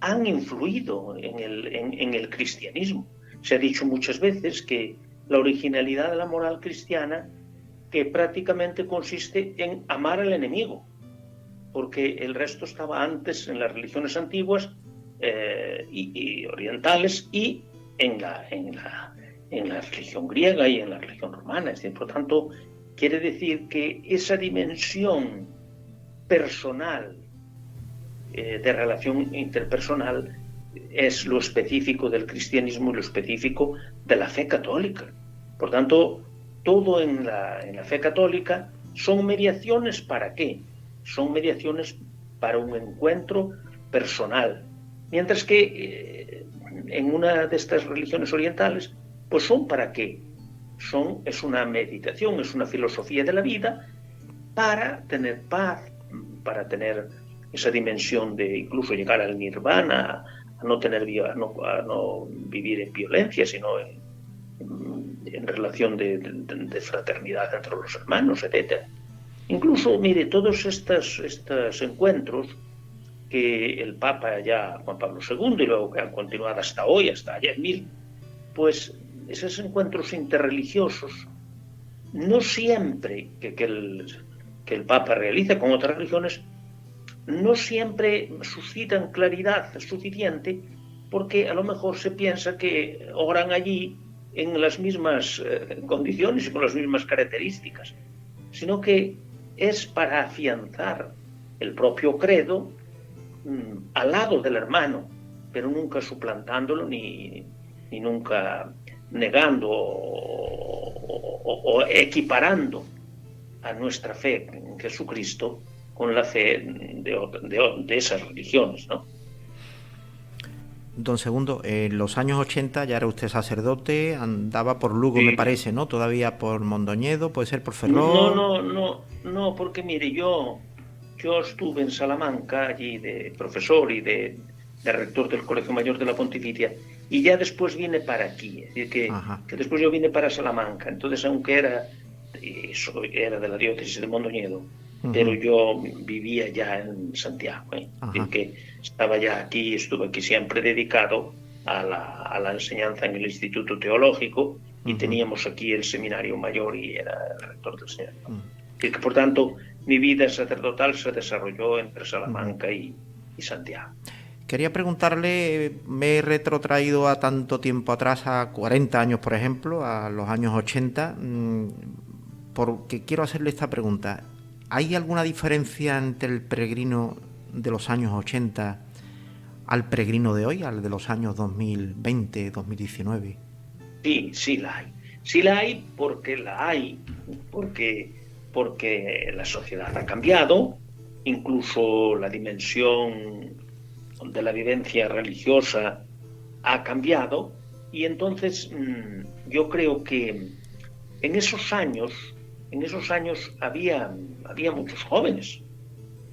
han influido en el cristianismo. Se ha dicho muchas veces que la originalidad de la moral cristiana que prácticamente consiste en amar al enemigo, porque el resto estaba antes en las religiones antiguas y orientales y en la religión griega y en la religión romana. Es decir, por tanto, quiere decir que esa dimensión personal de relación interpersonal es lo específico del cristianismo y lo específico de la fe católica. Por tanto, todo en la fe católica son mediaciones. ¿Para qué? Son mediaciones para un encuentro personal. Mientras que en una de estas religiones orientales, pues son ¿para qué? Es una meditación, es una filosofía de la vida para tener paz, para tener esa dimensión de incluso llegar al nirvana, a no vivir en violencia, sino en relación de fraternidad entre los hermanos, etc. Incluso, mire, todos estos encuentros que el Papa ya, Juan Pablo II, y luego que han continuado hasta hoy, hasta ayer 1000, pues esos encuentros interreligiosos, no siempre que el Papa realiza con otras religiones, no siempre suscitan claridad suficiente, porque a lo mejor se piensa que oran allí en las mismas condiciones y con las mismas características, sino que es para afianzar el propio credo al lado del hermano, pero nunca suplantándolo ni nunca negando o equiparando a nuestra fe en Jesucristo con la fe de esas religiones, ¿no? Don Segundo, en los años 80 ya era usted sacerdote, andaba por Lugo, sí, me parece, ¿no? Todavía por Mondoñedo, puede ser por Ferrol. No, porque mire, yo estuve en Salamanca, allí de profesor y de rector del Colegio Mayor de la Pontificia, y ya después vine para aquí, es decir, que después yo vine para Salamanca. Entonces, aunque era de la diócesis de Mondoñedo, pero yo vivía ya en Santiago, es decir, que estaba ya aquí, estuve aquí siempre dedicado a la enseñanza en el Instituto Teológico, y teníamos aquí el seminario mayor y era el rector del seminario. Que por tanto mi vida sacerdotal se desarrolló entre Salamanca y Santiago. Quería preguntarle, me he retrotraído a tanto tiempo atrás, a 40 años por ejemplo, a los años 80, porque quiero hacerle esta pregunta. ¿Hay alguna diferencia entre el peregrino de los años 80 al peregrino de hoy, al de los años 2020, 2019? Sí la hay. Sí la hay porque la sociedad ha cambiado, incluso la dimensión de la vivencia religiosa ha cambiado, y entonces yo creo que en esos años había muchos jóvenes,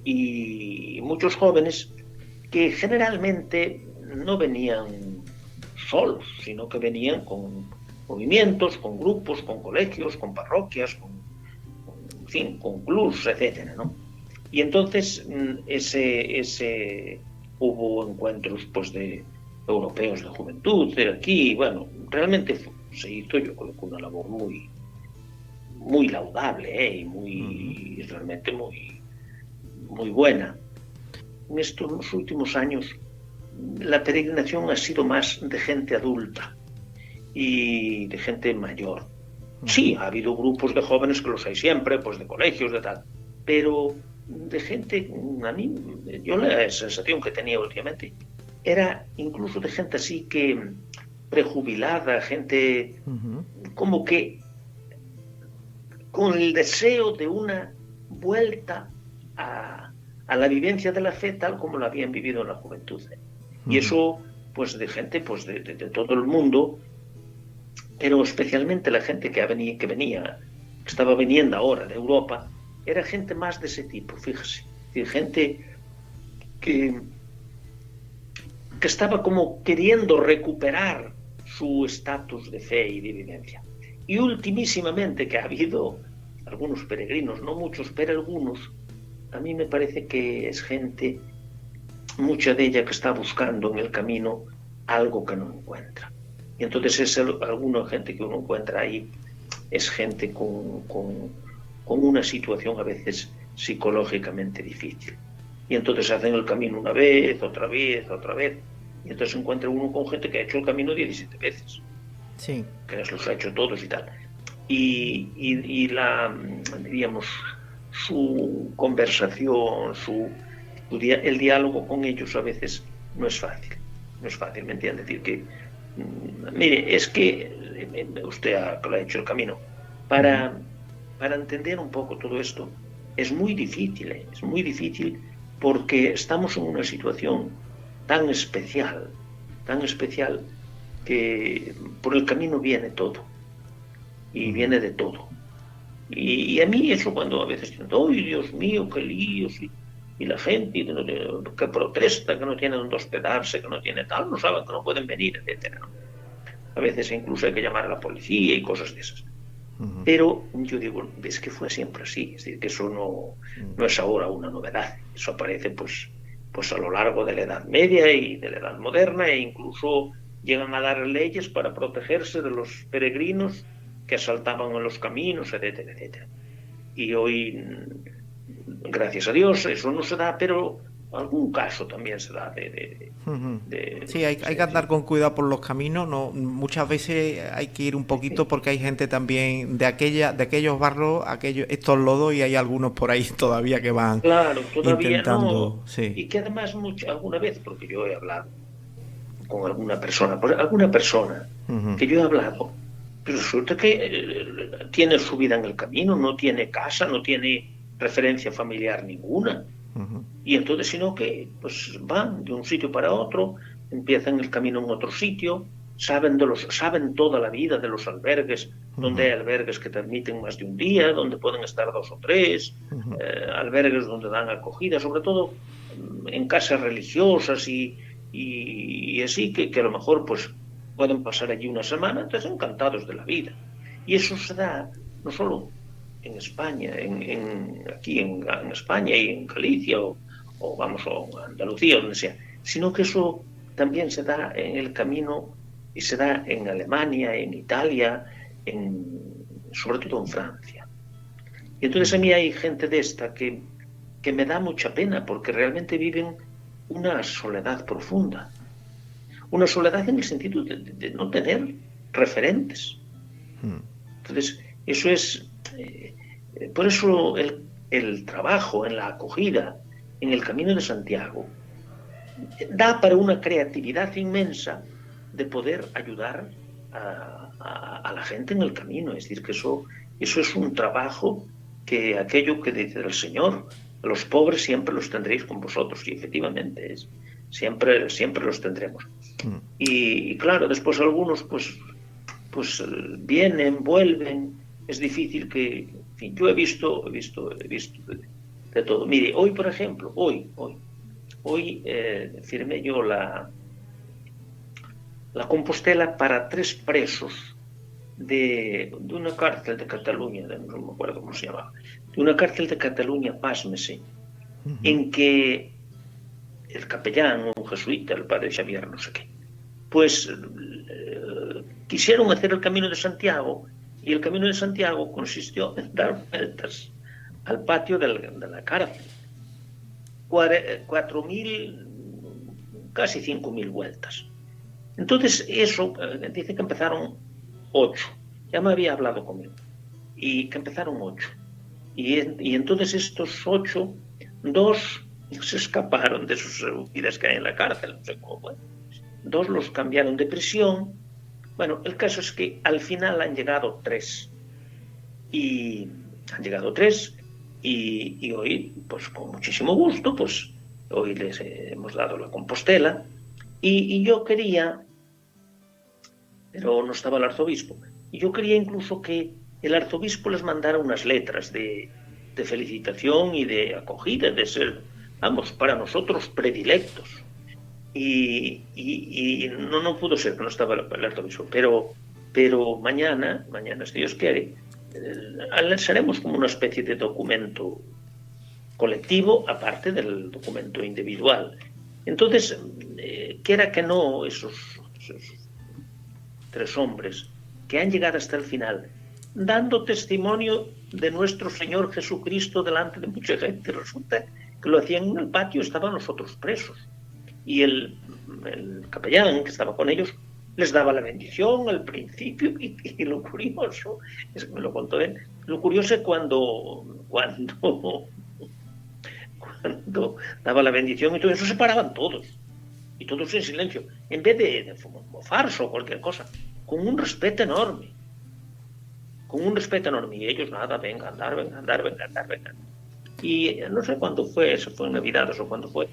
y muchos jóvenes que generalmente no venían solos, sino que venían con movimientos, con grupos, con colegios, con parroquias, con clubs, etcétera, ¿no? Y entonces hubo encuentros pues de europeos de juventud de aquí, y bueno, realmente se hizo, yo creo que una labor muy laudable, y muy, realmente muy, muy buena. En estos últimos años, la peregrinación ha sido más de gente adulta y de gente mayor. Sí, ha habido grupos de jóvenes que los hay siempre, pues de colegios, de tal, pero de gente, a mí, yo la sensación que tenía últimamente era incluso de gente así que prejubilada, gente como que con el deseo de una vuelta a la vivencia de la fe tal como la habían vivido en la juventud. Y eso, pues de gente pues de todo el mundo, pero especialmente la gente que venía, que estaba viniendo ahora de Europa, era gente más de ese tipo, fíjese. Es decir, gente que estaba como queriendo recuperar su estatus de fe y de vivencia. Y ultimísimamente que ha habido algunos peregrinos, no muchos, pero algunos, a mí me parece que es gente, mucha de ella que está buscando en el camino algo que no encuentra. Y entonces alguna gente que uno encuentra ahí es gente con una situación a veces psicológicamente difícil. Y entonces hacen el camino una vez, otra vez, y entonces encuentra uno con gente que ha hecho el camino 17 veces. Sí. Que los ha hecho todos y tal. Y la, diríamos, su conversación, el diálogo con ellos a veces no es fácil. No es fácil, ¿me entiende? Es decir, que, mire, es que usted ha hecho el camino. Para entender un poco todo esto, es muy difícil porque estamos en una situación tan especial, que por el camino viene todo, y viene de todo. Y a mí eso cuando a veces dicen, ¡ay, Dios mío, qué líos! Y la gente que protesta, que no tiene donde hospedarse, que no tiene tal, no saben que no pueden venir, etc. A veces incluso hay que llamar a la policía y cosas de esas. Pero yo digo, es que fue siempre así, es decir, que eso no es ahora una novedad, eso aparece pues a lo largo de la Edad Media y de la Edad Moderna, e incluso llegan a dar leyes para protegerse de los peregrinos que asaltaban en los caminos, etcétera, etcétera. Y hoy, gracias a Dios, eso no se da, pero algún caso también se da sí, hay que andar con cuidado por los caminos. No, muchas veces hay que ir un poquito porque hay gente también de aquellos barros, estos lodos, y hay algunos por ahí todavía que van, claro, todavía intentando, no. sí. Y que además alguna vez, porque yo he hablado con alguna persona que yo he hablado, pero resulta que tiene su vida en el camino, no tiene casa, no tiene referencia familiar ninguna. Y entonces, sino que pues van de un sitio para otro, empiezan el camino en otro sitio, saben toda la vida de los albergues, donde hay albergues que te admiten más de un día, donde pueden estar 2 o 3, albergues donde dan acogida, sobre todo en casas religiosas y así, que a lo mejor pues pueden pasar allí una semana, entonces encantados de la vida. Y eso se da no solo en España, aquí en España y en Galicia o Andalucía, donde sea, sino que eso también se da en el camino y se da en Alemania, en Italia, sobre todo en Francia. Y entonces a mí hay gente de esta que me da mucha pena porque realmente viven una soledad profunda. Una soledad en el sentido de no tener referentes. Entonces, eso es... por eso el trabajo en la acogida, en el Camino de Santiago, da para una creatividad inmensa de poder ayudar a la gente en el camino. Es decir, que eso es un trabajo que aquello que dice el Señor, los pobres siempre los tendréis con vosotros, y efectivamente siempre los tendremos. Y claro, después algunos pues vienen, vuelven, es difícil que, en fin, yo he visto de todo. Mire, hoy por ejemplo, hoy firmé yo la Compostela para 3 presos de una cárcel de Cataluña, no me acuerdo cómo se llamaba, de una cárcel de Cataluña, pásmese, en que el capellán, un jesuita, el padre Xavier, no sé qué, pues quisieron hacer el Camino de Santiago Y el Camino de Santiago consistió en dar vueltas al patio de la cárcel. 4.000, casi 5.000 vueltas. Entonces, eso, dice que empezaron 8. Ya me había hablado conmigo. Y que empezaron 8. Y entonces estos 8, 2 se escaparon de sus vidas que hay en la cárcel, no sé cómo fue. 2 los cambiaron de prisión. Bueno, el caso es que al final han llegado 3. Y hoy, pues con muchísimo gusto, pues hoy les hemos dado la Compostela. Y yo quería, pero no estaba el arzobispo, y yo quería incluso que el arzobispo les mandara unas letras de felicitación y de acogida, de ser, vamos, para nosotros predilectos. Y no pudo ser, que no estaba el arzobispo, pero mañana, si Dios quiere, lanzaremos como una especie de documento colectivo, aparte del documento individual. Entonces, quiera que no, esos 3 hombres que han llegado hasta el final, dando testimonio de nuestro Señor Jesucristo delante de mucha gente, resulta que lo hacían en el patio, estaban los otros presos. Y el capellán que estaba con ellos les daba la bendición al principio, y lo curioso, es que me lo contó él, lo curioso es cuando daba la bendición y todo eso, se paraban todos, y todos en silencio, en vez de mofarse o cualquier cosa, con un respeto enorme, y ellos nada, venga, andar. Y no sé cuándo fue, eso fue en Navidades o cuándo fue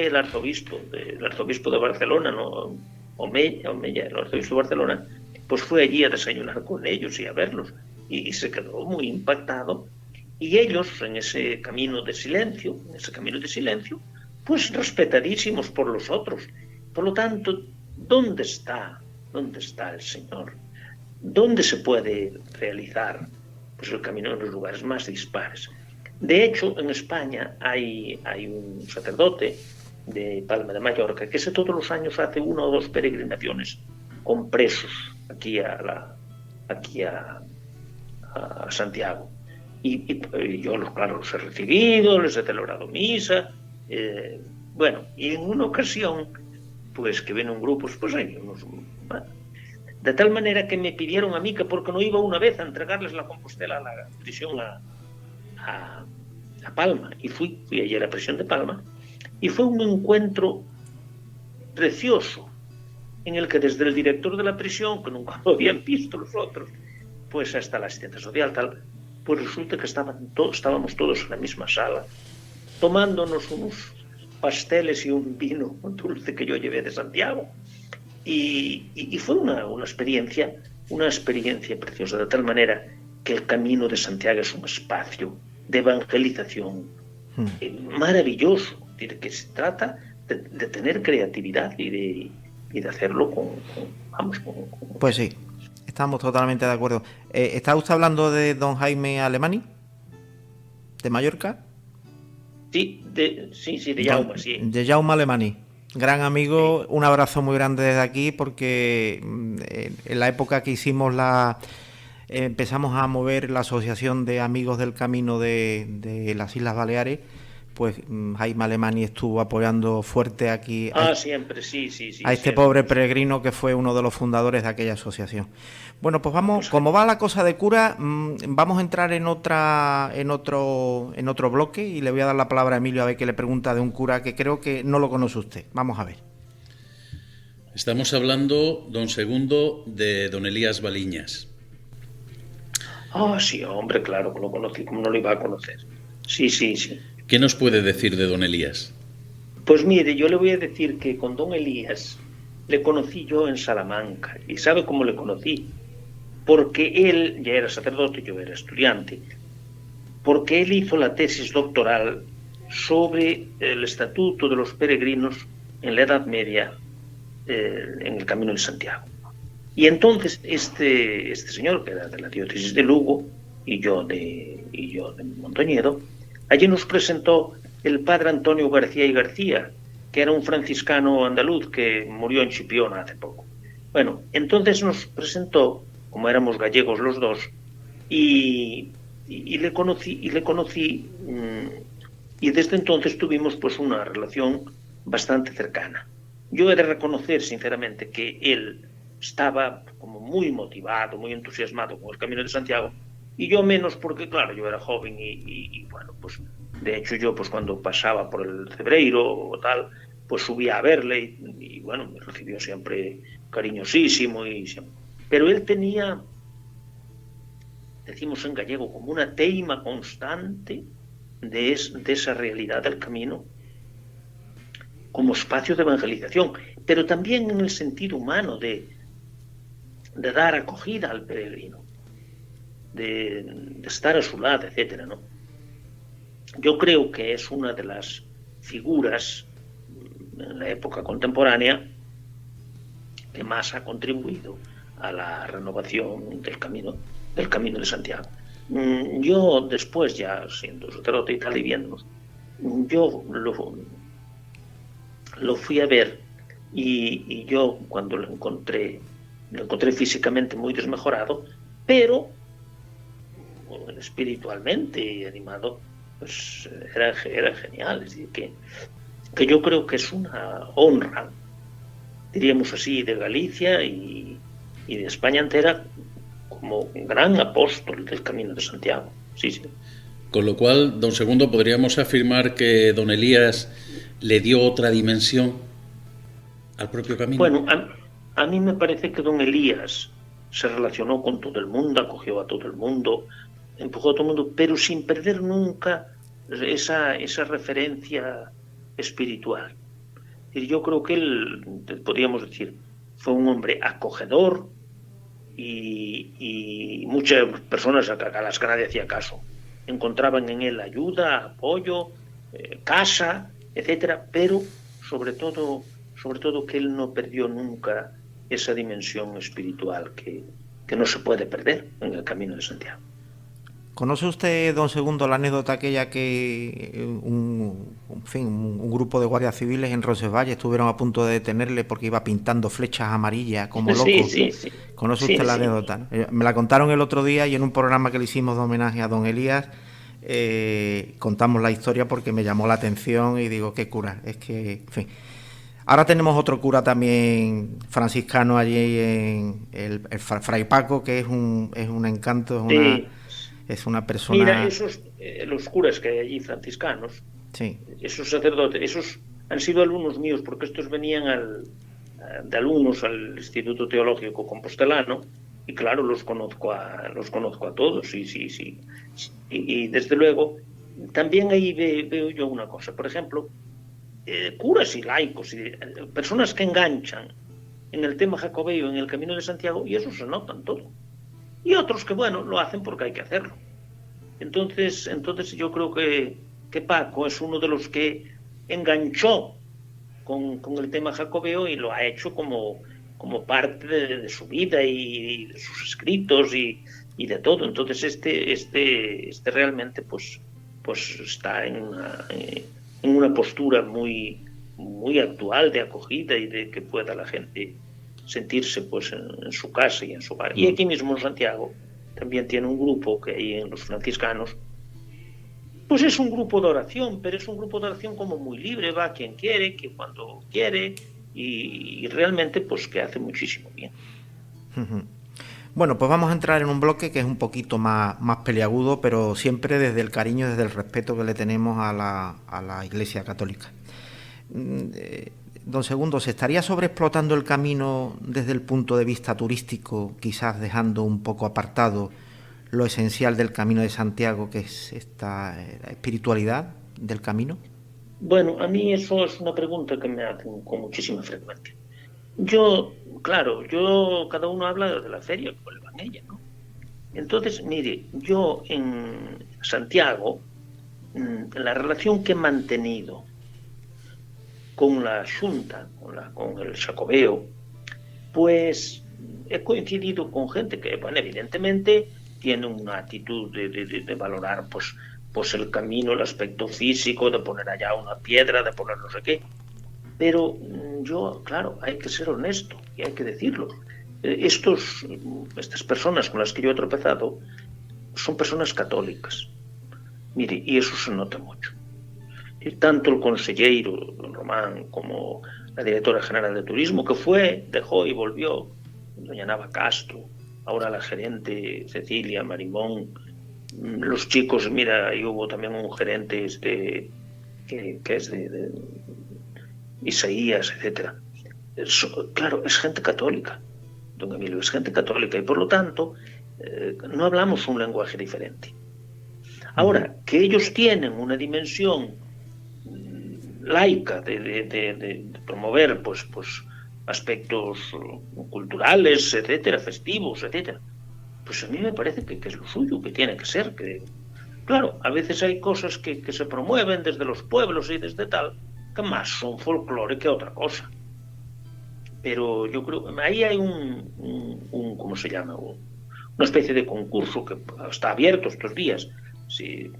el arzobispo de Barcelona, ¿no? Omeya, el arzobispo de Barcelona, pues fue allí a desayunar con ellos y a verlos, y se quedó muy impactado. Y ellos, en ese camino de silencio, pues respetadísimos por los otros. Por lo tanto, ¿dónde está el Señor? ¿Dónde se puede realizar, pues, el camino en los lugares más dispares? De hecho, en España hay un sacerdote de Palma de Mallorca que todos los años hace 1 o 2 peregrinaciones con presos aquí a Santiago. Y yo, claro, los he recibido, les he celebrado misa. Bueno, y en una ocasión, pues que ven un grupo, pues hay unos... De tal manera que me pidieron a mí que porque no iba una vez a entregarles la Compostela a la prisión a Palma. Y fui allí a la prisión de Palma. Y fue un encuentro precioso, en el que desde el director de la prisión, que nunca lo habían visto los otros, pues hasta la asistente social, tal, pues resulta que estábamos todos en la misma sala, tomándonos unos pasteles y un vino dulce que yo llevé de Santiago. Y fue una experiencia preciosa, de tal manera que el Camino de Santiago es un espacio de evangelización maravilloso, que se trata de tener creatividad y de hacerlo con. Pues sí, estamos totalmente de acuerdo. ¿Está usted hablando de don Jaime Alemany, de Mallorca? Sí, de Jaume, sí. De Jaume Alemany. Gran amigo, sí. Un abrazo muy grande desde aquí, porque en la época que hicimos empezamos a mover la Asociación de Amigos del Camino de las Islas Baleares, pues Jaime Alemany estuvo apoyando fuerte aquí siempre, sí, a este pobre peregrino que fue uno de los fundadores de aquella asociación. Bueno, pues vamos, como va la cosa de cura, vamos a entrar en otro bloque, y le voy a dar la palabra a Emilio a ver qué le pregunta de un cura que creo que no lo conoce usted. Vamos a ver. Estamos hablando, don Segundo, de don Elías Baliñas. Sí, hombre, claro que lo conocí, como no lo iba a conocer. Sí. ¿Qué nos puede decir de don Elías? Pues mire, yo le voy a decir que con don Elías le conocí yo en Salamanca. ¿Y sabe cómo le conocí? Porque él ya era sacerdote, yo era estudiante. Porque él hizo la tesis doctoral sobre el estatuto de los peregrinos en la Edad Media, en el Camino de Santiago. Y entonces este señor, que era de la diócesis de Lugo, y yo de Mondoñedo, allí nos presentó el padre Antonio García y García, que era un franciscano andaluz que murió en Chipiona hace poco. Bueno, entonces nos presentó como éramos gallegos los dos, y le conocí, y desde entonces tuvimos pues una relación bastante cercana. Yo he de reconocer sinceramente que él estaba como muy motivado, muy entusiasmado con el Camino de Santiago, y yo menos porque, claro, yo era joven y bueno, pues de hecho yo pues cuando pasaba por el Cebreiro o tal, pues subía a verle y bueno, me recibió siempre cariñosísimo pero él tenía, decimos en gallego, como una teima constante de esa realidad del camino como espacio de evangelización, pero también en el sentido humano de dar acogida al peregrino, de estar a su lado, etcétera, ¿no? Yo creo que es una de las figuras en la época contemporánea que más ha contribuido a la renovación del camino de Santiago. Yo después, ya siendo sacerdote y tal y viéndonos, yo lo fui a ver y yo cuando lo encontré físicamente muy desmejorado, pero espiritualmente animado, pues era genial. Es decir, que yo creo que es una honra, diríamos así, de Galicia y de España entera, como un gran apóstol del Camino de Santiago. Sí, sí. Con lo cual, don Segundo, podríamos afirmar que don Elías le dio otra dimensión al propio camino. Bueno, a mí me parece que don Elías se relacionó con todo el mundo, acogió a todo el mundo, empujó a todo el mundo, pero sin perder nunca esa referencia espiritual. Yo creo que él, podríamos decir, fue un hombre acogedor y muchas personas a las que nadie hacía caso encontraban en él ayuda, apoyo, casa, etcétera, pero sobre todo que él no perdió nunca esa dimensión espiritual que no se puede perder en el Camino de Santiago. ¿Conoce usted, don Segundo, la anécdota aquella que un grupo de guardias civiles en Roncesvalles estuvieron a punto de detenerle porque iba pintando flechas amarillas como loco? Sí. ¿Conoce usted la anécdota? Me la contaron el otro día y en un programa que le hicimos de homenaje a don Elías contamos la historia porque me llamó la atención y digo, qué cura, es que, en fin. Ahora tenemos otro cura también franciscano allí en el Fray Paco, que es un encanto, es una persona... Mira, esos, los curas que hay allí franciscanos, sí, esos sacerdotes, esos han sido alumnos míos, porque estos venían de alumnos al Instituto Teológico Compostelano, y claro, los conozco a todos, sí. Y desde luego, también ahí veo yo una cosa, por ejemplo, curas y laicos, y personas que enganchan en el tema jacobeo, en el Camino de Santiago, y eso se notan todo. Y otros que, bueno, lo hacen porque hay que hacerlo. Entonces yo creo que Paco es uno de los que enganchó con el tema jacobeo y lo ha hecho como parte de su vida y de sus escritos y de todo. Entonces este realmente pues está en una postura muy, muy actual de acogida y de que pueda la gente sentirse pues en su casa y en su hogar. Y aquí mismo en Santiago también tiene un grupo que hay en los franciscanos, pues es un grupo de oración, pero es un grupo de oración como muy libre, va quien quiere, que cuando quiere, y realmente pues que hace muchísimo bien. Bueno, pues vamos a entrar en un bloque que es un poquito más peliagudo, pero siempre desde el cariño, desde el respeto que le tenemos a la Iglesia Católica. Don Segundo, ¿se estaría sobreexplotando el camino desde el punto de vista turístico, quizás dejando un poco apartado lo esencial del Camino de Santiago, que es esta espiritualidad del camino? Bueno, a mí eso es una pregunta que me hacen con muchísima frecuencia. Cada uno habla de la feria como le van ella, ¿no? Entonces, mire, yo en Santiago, la relación que he mantenido con la Xunta, con el Xacobeo, pues he coincidido con gente que, bueno, evidentemente tiene una actitud de valorar pues el camino, el aspecto físico, de poner allá una piedra, de poner no sé qué. Pero yo, claro, hay que ser honesto y hay que decirlo. Estas personas con las que yo he tropezado son personas católicas. Mire, y eso se nota mucho. Y tanto el consejero, don Román, como la directora general de turismo, que dejó y volvió, doña Nava Castro, ahora la gerente Cecilia Marimón, los chicos, mira, ahí hubo también un gerente que es de Isaías, etcétera. Claro, es gente católica, don Emilio, es gente católica, y por lo tanto no hablamos un lenguaje diferente. Ahora, que ellos tienen una dimensión laica de promover pues aspectos culturales, etcétera, festivos, etcétera, pues a mí me parece que es lo suyo, que tiene que ser. Claro, a veces hay cosas que se promueven desde los pueblos y desde tal, que más son folclore que otra cosa. Pero yo creo que ahí hay ¿cómo se llama? Una especie de concurso que está abierto estos días, sí,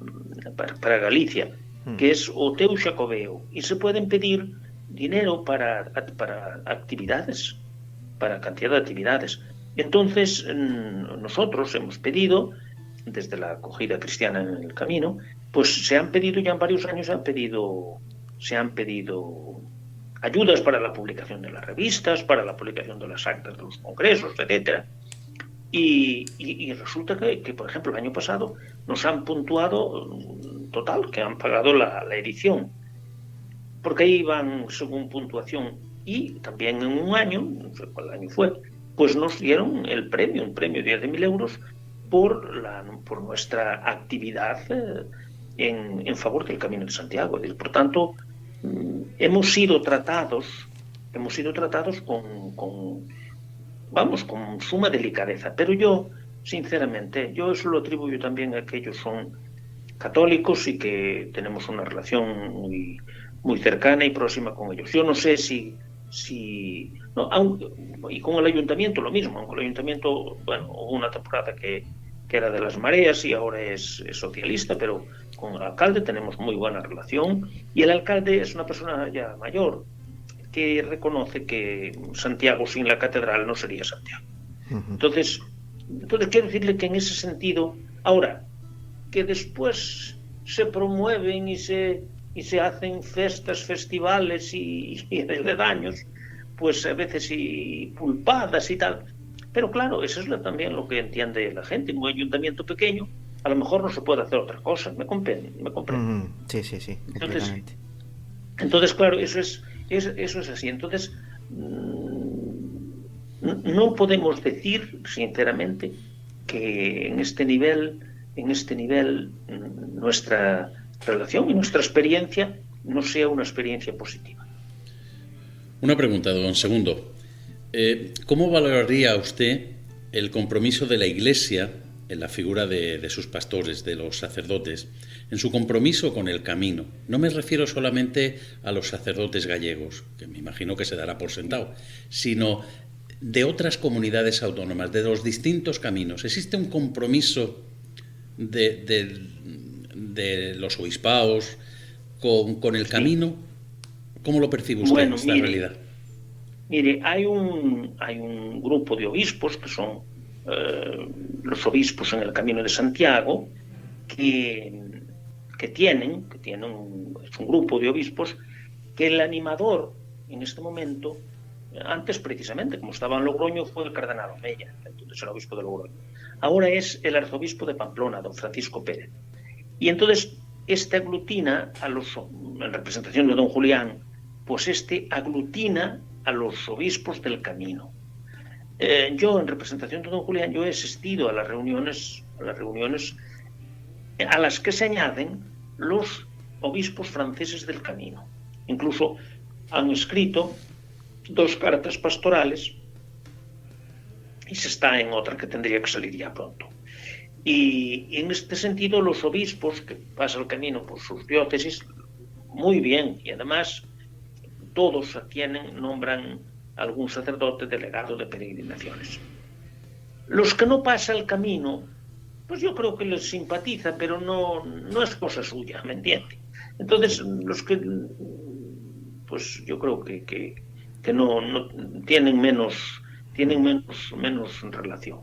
para Galicia, que es o teu Xacobeo, y se pueden pedir dinero para actividades, para cantidad de actividades. Entonces, nosotros hemos pedido, desde la acogida cristiana en el camino, pues se han pedido ya en varios años, se han pedido ayudas para la publicación de las revistas, para la publicación de las actas de los congresos, etcétera. Y resulta que, por ejemplo, el año pasado nos han puntuado total, que han pagado la edición, porque ahí van según puntuación, y también en un año, no sé cuál año fue, pues nos dieron un premio de 10.000 euros por nuestra actividad en favor del Camino de Santiago. Por tanto, hemos sido tratados con suma delicadeza. Pero yo, sinceramente, eso lo atribuyo también a que ellos son católicos y que tenemos una relación muy, muy cercana y próxima con ellos. Yo no sé y con el ayuntamiento lo mismo, aunque el ayuntamiento, hubo una temporada que era de las mareas y ahora es socialista, pero con el alcalde tenemos muy buena relación, y el alcalde es una persona ya mayor que reconoce que Santiago sin la catedral no sería Santiago. Entonces quiero decirle que en ese sentido, ahora, que después se promueven y se hacen festivales y aledaños, pues a veces y pulpadas y tal. Pero claro, eso es también lo que entiende la gente. En un ayuntamiento pequeño a lo mejor no se puede hacer otra cosa. ¿Me comprende? Sí, completamente. Entonces, claro, eso es así. Entonces, no podemos decir, sinceramente, que en este nivel nuestra relación y nuestra experiencia no sea una experiencia positiva. Una pregunta, don Segundo. ¿Cómo valoraría usted el compromiso de la Iglesia, en la figura de sus pastores, de los sacerdotes, en su compromiso con el camino? No me refiero solamente a los sacerdotes gallegos, que me imagino que se dará por sentado, sino de otras comunidades autónomas, de los distintos caminos. ¿Existe un compromiso de los obispados con el camino? ¿Cómo lo percibe usted esta realidad? Mire, hay un grupo de obispos que son los obispos en el Camino de Santiago, que tienen es un grupo de obispos que el animador en este momento, antes precisamente, como estaba en Logroño, fue el cardenal Omeya, entonces el obispo de Logroño. Ahora es el arzobispo de Pamplona, don Francisco Pérez. Y entonces aglutina en representación de don Julián, pues aglutina a los obispos del camino. Yo, en representación de don Julián, yo he asistido a las reuniones a las que se añaden los obispos franceses del camino. Incluso han escrito 2 cartas pastorales y se está en otra que tendría que salir ya pronto. Y en este sentido, los obispos que pasan el camino por sus diócesis, muy bien, y además todos nombran algún sacerdote delegado de peregrinaciones. Los que no pasan el camino, pues yo creo que les simpatiza, pero no es cosa suya, ¿me entiende? Entonces, los que, pues yo creo que no tienen tienen menos relación.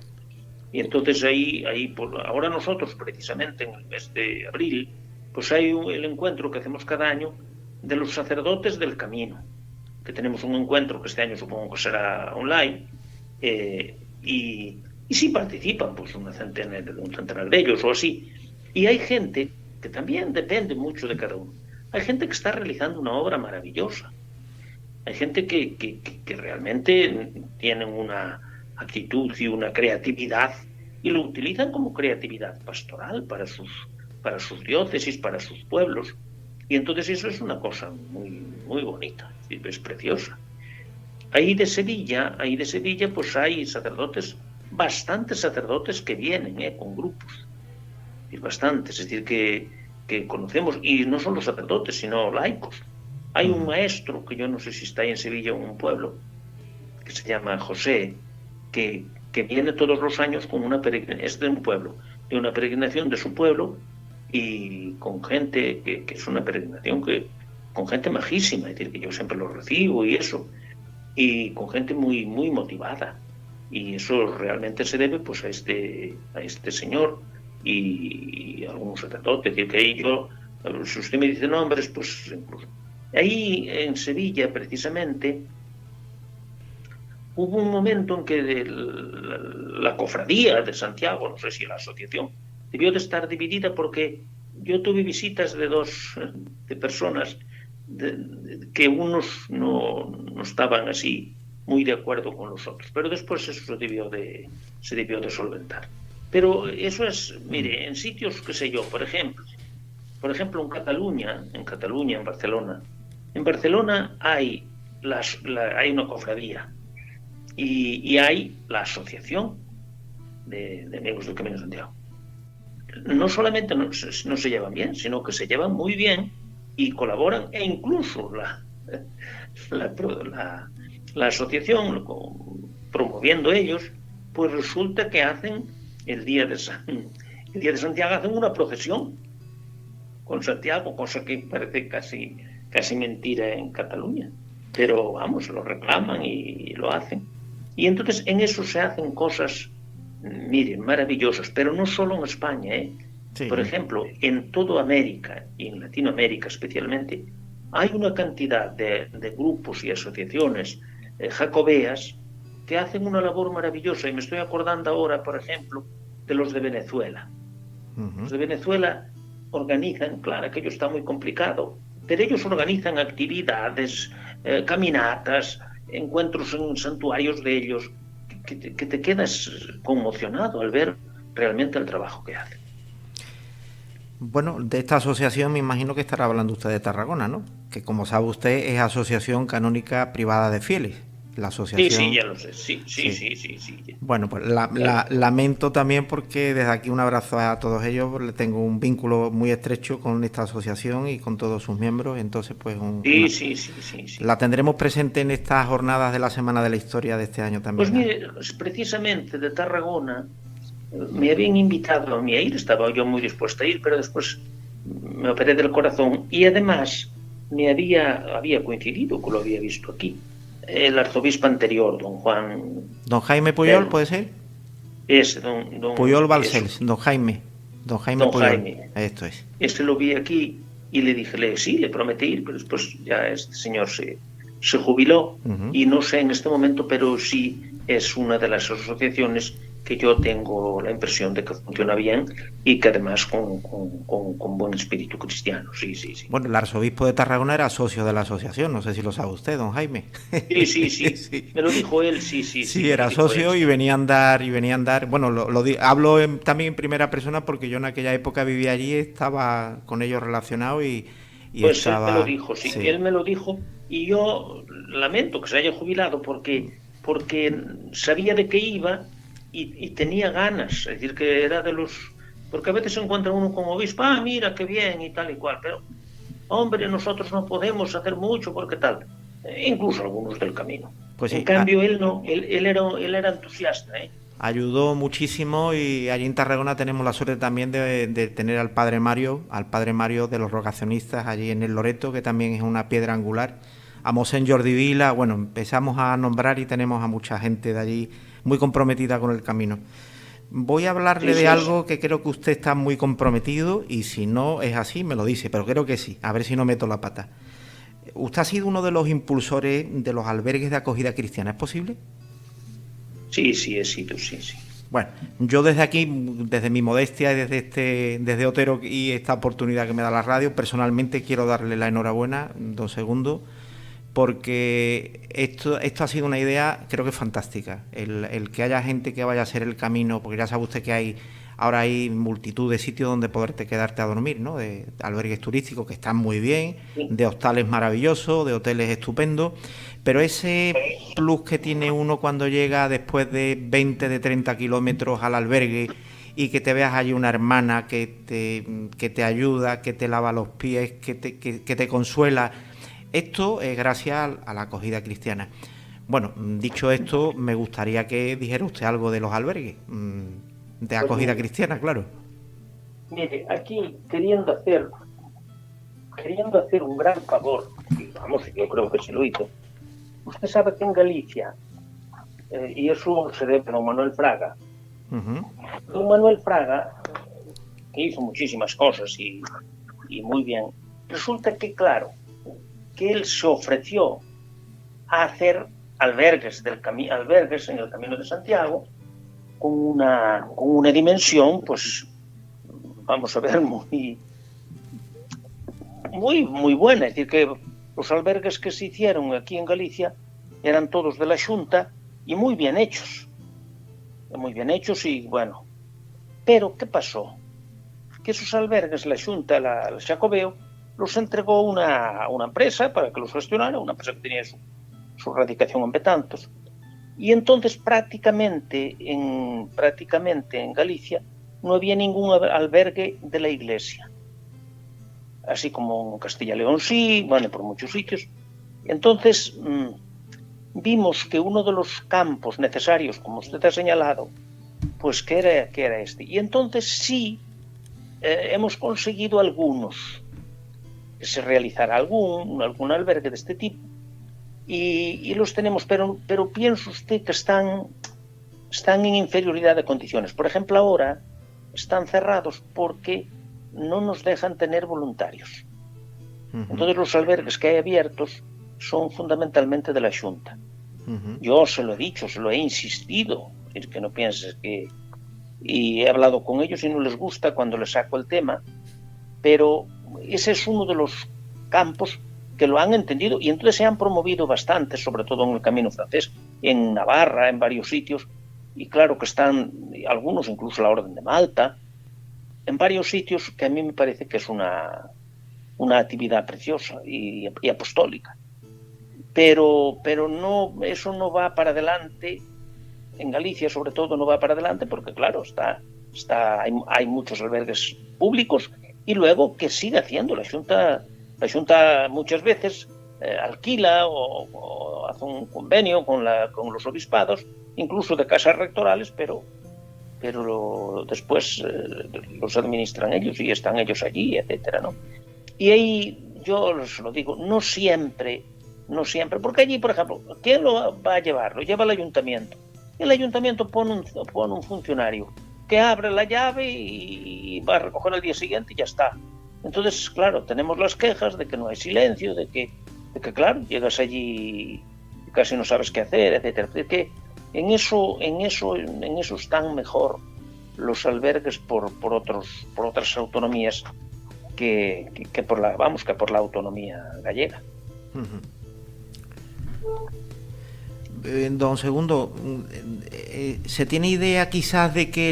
Y entonces ahí pues, ahora nosotros, precisamente en el mes de abril, pues hay el encuentro que hacemos cada año de los sacerdotes del camino, que tenemos un encuentro que este año supongo que será online, y sí participan pues un centenar de ellos o así. Y hay gente que también depende mucho de cada uno. Hay gente que está realizando una obra maravillosa. Hay gente que realmente tienen una actitud y una creatividad y lo utilizan como creatividad pastoral para sus diócesis, para sus pueblos. Y entonces eso es una cosa muy bonita, es preciosa. Ahí de Sevilla, pues hay sacerdotes, bastantes sacerdotes que vienen con grupos. Y bastantes, es decir, que conocemos, y no solo sacerdotes, sino laicos. Hay un maestro, que yo no sé si está ahí en Sevilla o en un pueblo, que se llama José, que viene todos los años con una peregrinación, es de un pueblo, de una peregrinación de su pueblo, y con gente que es una peregrinación con gente majísima, es decir, que yo siempre lo recibo y eso, y con gente muy motivada, y eso realmente se debe pues a este señor y a algunos sacerdotes, es decir, que ahí yo, si usted me dice nombres, pues incluso. Ahí en Sevilla, precisamente, hubo un momento en que la cofradía de Santiago, no sé si la asociación, debió de estar dividida porque yo tuve visitas de personas que unos no estaban así muy de acuerdo con los otros, pero después eso se debió de solventar. Pero eso es, mire, en sitios, qué sé yo, por ejemplo en Cataluña, en Barcelona. En Barcelona hay una cofradía y hay la asociación de amigos del Camino de Santiago. No solamente no se llevan bien, sino que se llevan muy bien y colaboran, e incluso la asociación, promoviendo ellos, pues resulta que hacen el día de Santiago, hacen una procesión con Santiago, cosa que parece casi mentira en Cataluña, pero vamos, lo reclaman y lo hacen. Y entonces en eso se hacen cosas, miren, maravillosas, pero no solo en España, Sí. Por ejemplo, en toda América y en Latinoamérica especialmente, hay una cantidad de grupos y asociaciones jacobeas que hacen una labor maravillosa, y me estoy acordando ahora, por ejemplo, de los de Venezuela. Los de Venezuela organizan, claro, aquello está muy complicado, pero ellos organizan actividades, caminatas, encuentros en santuarios de ellos, que te quedas conmocionado al ver realmente el trabajo que hacen. Bueno, de esta asociación me imagino que estará hablando usted de Tarragona, ¿no? Que como sabe usted es Asociación Canónica Privada de Fieles. La asociación... Sí, ya lo sé, sí. Bueno, pues lamento también, porque desde aquí un abrazo a todos ellos, le tengo un vínculo muy estrecho con esta asociación y con todos sus miembros, entonces pues Sí. La tendremos presente en estas jornadas de la Semana de la Historia de este año también. Pues mire, precisamente de Tarragona me habían invitado a mí a ir, estaba yo muy dispuesta a ir, pero después me operé del corazón y además me había coincidido que lo había visto aquí. El arzobispo anterior, don Jaime Puyol, ¿puede ser? Ese, don Puyol Balcells, don Jaime Puyol. Jaime. Esto es. Este lo vi aquí y le dije, le prometí ir, pero después ya este señor se jubiló y no sé en este momento, pero sí es una de las asociaciones que yo tengo la impresión de que funciona bien y que además con buen espíritu cristiano, sí. Bueno, el arzobispo de Tarragona era socio de la asociación, no sé si lo sabe usted, don Jaime. Sí. Me lo dijo él, sí. Sí, era socio y venía a andar. Bueno, hablo también en primera persona porque yo en aquella época vivía allí, estaba con ellos relacionado y pues estaba... él me lo dijo, sí, él me lo dijo y yo lamento que se haya jubilado porque sabía de qué iba y tenía ganas, es decir, que era de los... Porque a veces se encuentra uno con obispo, mira qué bien y tal y cual, pero hombre, nosotros no podemos hacer mucho porque tal, incluso algunos del camino. Pues sí, en cambio él no, él era entusiasta, Ayudó muchísimo y allí en Tarragona tenemos la suerte también de tener al padre Mario de los rogacionistas allí en el Loreto, que también es una piedra angular. a Mosén Jordi Vila. Bueno, empezamos a nombrar y tenemos a mucha gente de allí muy comprometida con el camino. Voy a hablarle de algo que creo que usted está muy comprometido, y si no es así me lo dice, pero creo que sí, a ver si no meto la pata. Usted ha sido uno de los impulsores de los albergues de acogida cristiana, ¿es posible? Sí, he sido, sí. Bueno, yo desde aquí, desde mi modestia y desde Otero y esta oportunidad que me da la radio, personalmente quiero darle la enhorabuena, don Segundo, porque esto ha sido una idea, creo que fantástica. El que haya gente que vaya a hacer el camino, porque ya sabe usted que ahora hay multitud de sitios donde poderte quedarte a dormir, ¿no? De albergues turísticos que están muy bien, de hostales maravillosos, de hoteles estupendos, pero ese plus que tiene uno cuando llega después de 20, de 30 kilómetros al albergue y que te veas allí una hermana que te ayuda, que te lava los pies, que te consuela. Esto es gracias a la acogida cristiana. Bueno, dicho esto, me gustaría que dijera usted algo de los albergues de acogida cristiana, claro. Mire, aquí queriendo hacer un gran favor, y vamos, yo creo que se lo hizo. Usted sabe que en Galicia, y eso se debe a don Manuel Fraga, don Manuel Fraga, que hizo muchísimas cosas y muy bien, resulta que, claro, que él se ofreció a hacer albergues en el Camino de Santiago con una dimensión, pues vamos a ver, muy buena. Es decir, que los albergues que se hicieron aquí en Galicia eran todos de la Xunta y muy bien hechos y bueno. Pero ¿qué pasó? Que esos albergues la Xunta, la Xacobeo, los entregó una empresa para que los gestionara, una empresa que tenía su radicación en Betanzos. Y entonces prácticamente en Galicia no había ningún albergue de la Iglesia. Así como en Castilla y León sí, bueno, por muchos sitios. Entonces vimos que uno de los campos necesarios, como usted ha señalado, pues que era este. Y entonces sí hemos conseguido algunos, que se realizara algún albergue de este tipo, y los tenemos, pero piense usted que están en inferioridad de condiciones. Por ejemplo, ahora están cerrados porque no nos dejan tener voluntarios. Entonces los albergues que hay abiertos son fundamentalmente de la Xunta. Yo se lo he dicho, se lo he insistido, es que no pienses que... Y he hablado con ellos y no les gusta cuando les saco el tema, pero ese es uno de los campos que lo han entendido, y entonces se han promovido bastante, sobre todo en el Camino Francés, en Navarra, en varios sitios, y claro que están algunos, incluso la Orden de Malta, en varios sitios, que a mí me parece que es una actividad preciosa y apostólica. Pero no, eso no va para adelante, en Galicia sobre todo no va para adelante, porque claro, hay muchos albergues públicos, y luego que sigue haciendo la Xunta muchas veces alquila o hace un convenio con los obispados, incluso de casas rectorales, pero después los administran ellos y están ellos allí, etcétera, ¿no? Y ahí yo os lo digo, no siempre, porque allí, por ejemplo, ¿quién lo va a llevar? Lo lleva el ayuntamiento. El ayuntamiento pone un funcionario que abre la llave y va a recoger al día siguiente y ya está. Entonces, claro, tenemos las quejas de que no hay silencio, de que claro, llegas allí y casi no sabes qué hacer, etcétera. De que en eso están mejor los albergues por otras autonomías que por la autonomía gallega. Don Segundo, ¿se tiene idea quizás de que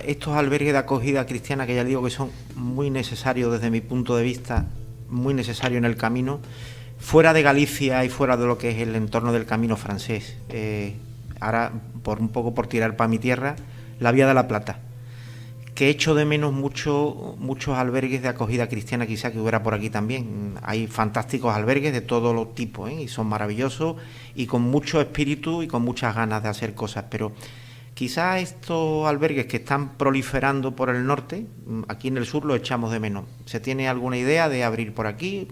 estos albergues de acogida cristiana, que ya digo que son muy necesarios desde mi punto de vista, muy necesarios en el camino, fuera de Galicia y fuera de lo que es el entorno del Camino Francés, ahora por tirar para mi tierra, la Vía de la Plata, que echo de menos muchos albergues de acogida cristiana, quizá que hubiera por aquí también? Hay fantásticos albergues de todos los tipos, y son maravillosos y con mucho espíritu y con muchas ganas de hacer cosas, pero quizá estos albergues que están proliferando por el norte, aquí en el sur los echamos de menos. ¿Se tiene alguna idea de abrir por aquí?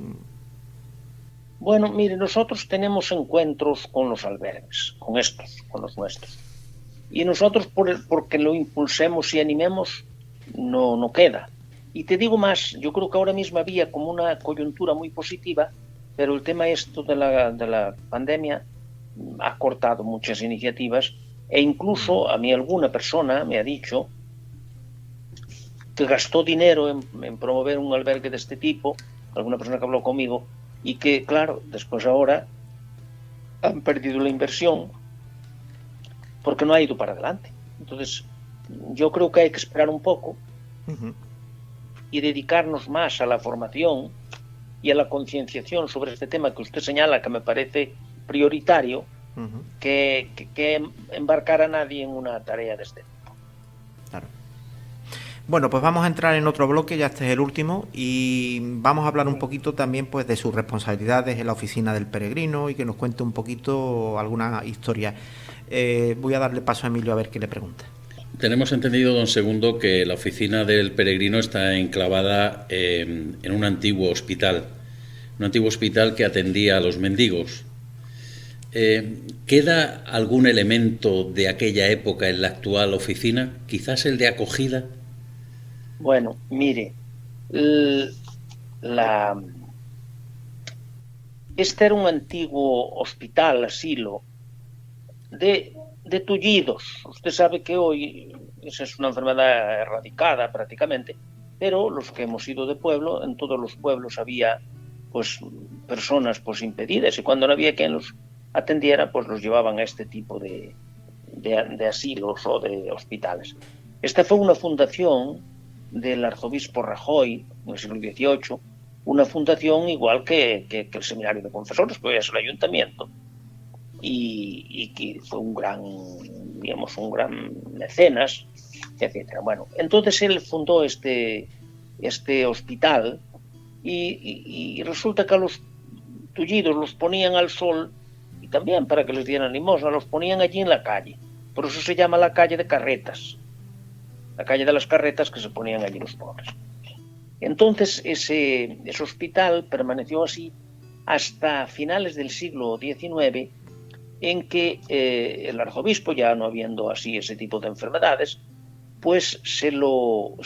Bueno, mire, nosotros tenemos encuentros con los albergues, con los nuestros. Y nosotros, porque lo impulsemos y animemos, no queda. Y te digo más, yo creo que ahora mismo había como una coyuntura muy positiva, pero el tema esto de la pandemia ha cortado muchas iniciativas e incluso a mí alguna persona me ha dicho que gastó dinero en promover un albergue de este tipo, alguna persona que habló conmigo, y que, claro, después ahora han perdido la inversión porque no ha ido para adelante. Entonces, yo creo que hay que esperar un poco y dedicarnos más a la formación y a la concienciación sobre este tema que usted señala, que me parece prioritario, que embarcar a nadie en una tarea de este tipo. Claro. Bueno, pues vamos a entrar en otro bloque, ya este es el último, y vamos a hablar un poquito también pues de sus responsabilidades en la oficina del peregrino y que nos cuente un poquito alguna historia. Voy a darle paso a Emilio a ver qué le pregunta. Tenemos entendido, don Segundo, que la oficina del peregrino está enclavada en un antiguo hospital que atendía a los mendigos. ¿Queda algún elemento de aquella época en la actual oficina? ¿Quizás el de acogida? Bueno, mire, este era un antiguo hospital, asilo, de tullidos. Usted sabe que hoy esa es una enfermedad erradicada prácticamente, pero los que hemos ido de pueblo, en todos los pueblos había pues personas pues impedidas, y cuando no había quien los atendiera, pues los llevaban a este tipo de asilos o de hospitales. Esta fue una fundación del arzobispo Rajoy en el siglo XVIII, una fundación igual que el seminario de confesores, que hoy es el ayuntamiento, y que fue un gran mecenas, etcétera. Bueno, entonces él fundó este hospital y resulta que a los tullidos los ponían al sol y también para que les dieran limosna, los ponían allí en la calle. Por eso se llama la calle de carretas, la calle de las carretas que se ponían allí los pobres. Entonces ese hospital permaneció así hasta finales del siglo XIX, en que el arzobispo, ya no habiendo así ese tipo de enfermedades, pues se lo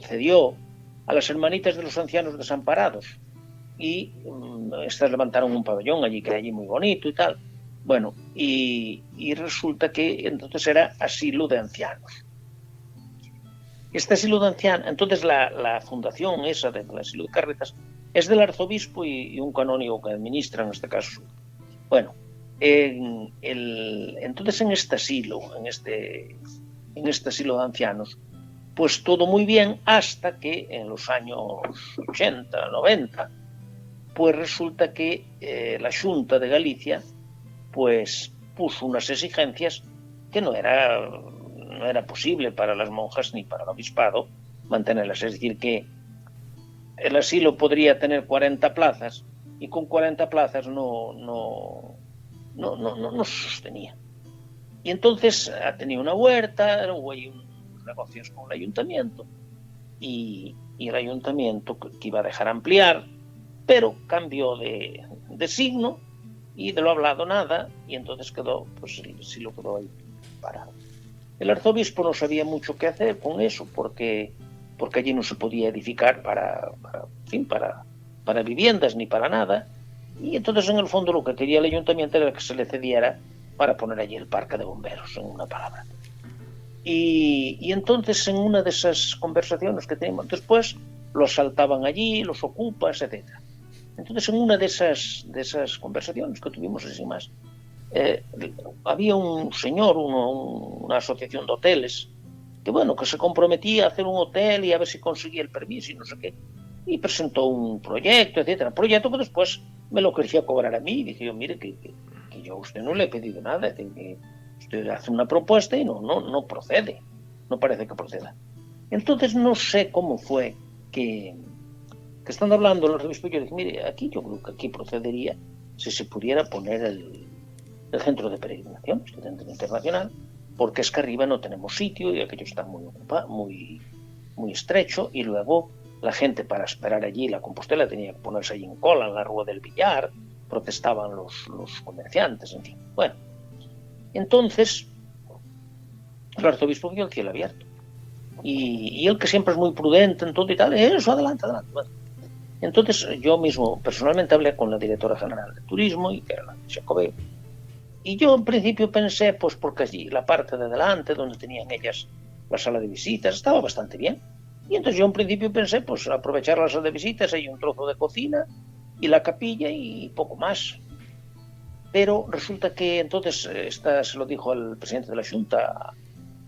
cedió a las hermanitas de los ancianos desamparados, y estas levantaron un pabellón allí, que era allí muy bonito y tal. Bueno, y resulta que entonces era asilo de ancianos. Este asilo de ancianos, entonces la fundación esa del asilo de carretas es del arzobispo y un canónigo que administra en este caso. Bueno, entonces en este asilo, en este asilo de ancianos, pues todo muy bien hasta que en los años 80, 90, pues resulta que la Xunta de Galicia pues puso unas exigencias que no era posible para las monjas ni para el obispado mantenerlas. Es decir, que el asilo podría tener 40 plazas y con 40 plazas no se sostenía. Y entonces ha tenido una huerta, hubo ahí unos negocios con el ayuntamiento y el ayuntamiento que iba a dejar ampliar, pero cambió de signo y de lo hablado nada, y entonces quedó, pues sí lo quedó ahí parado. El arzobispo no sabía mucho qué hacer con eso, porque allí no se podía edificar para viviendas ni para nada, y entonces en el fondo lo que quería el ayuntamiento era que se le cediera para poner allí el parque de bomberos, en una palabra. Y entonces en una de esas conversaciones que teníamos después, los saltaban allí, los ocupas, etcétera. Entonces, en una de esas conversaciones que tuvimos así más, había un señor, una asociación de hoteles, que se comprometía a hacer un hotel y a ver si conseguía el permiso y no sé qué, y presentó un proyecto, etcétera. Proyecto que después me lo quería cobrar a mí, y dije yo, mire, que yo a usted no le he pedido nada, que usted hace una propuesta y no procede, no parece que proceda. Entonces, no sé cómo fue que estando hablando el arzobispo, yo dije, mire, aquí yo creo que aquí procedería si se pudiera poner el centro de peregrinación, el centro internacional, porque es que arriba no tenemos sitio y aquello está muy ocupado, muy estrecho, y luego la gente para esperar allí la Compostela tenía que ponerse allí en cola en la Rúa del Villar, protestaban los comerciantes, en fin. Bueno, entonces el arzobispo vio el cielo abierto. Y él, que siempre es muy prudente en todo y tal, eso, adelante. Bueno, entonces yo mismo personalmente hablé con la directora general de turismo, y que era la de Xacobeo. Y yo en principio pensé, pues porque allí la parte de delante, donde tenían ellas la sala de visitas, estaba bastante bien. Y entonces yo en principio pensé, pues aprovechar la sala de visitas, hay un trozo de cocina y la capilla y poco más. Pero resulta que entonces, esta se lo dijo al presidente de la Xunta,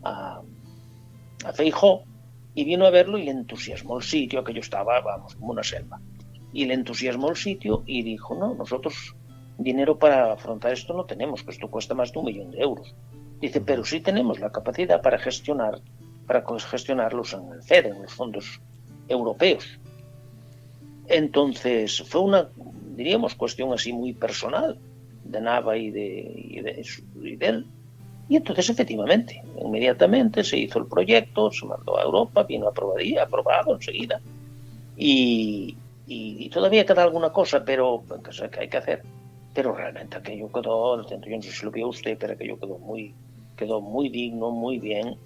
a Feijóo, y vino a verlo y le entusiasmó el sitio, aquello estaba, vamos, como una selva. Y le entusiasmó el sitio y dijo, no, nosotros dinero para afrontar esto no tenemos, que esto cuesta más de 1 millón de euros. Dice, pero sí tenemos la capacidad para gestionarlos en el FED, en los fondos europeos. Entonces fue una, diríamos, cuestión así muy personal de Nava y de él. Y entonces efectivamente, inmediatamente se hizo el proyecto, se mandó a Europa, vino aprobado enseguida. Y todavía queda alguna cosa, pero que hay que hacer. Pero realmente aquello quedó, yo no sé si lo vio usted, pero aquello quedó muy digno, muy bien.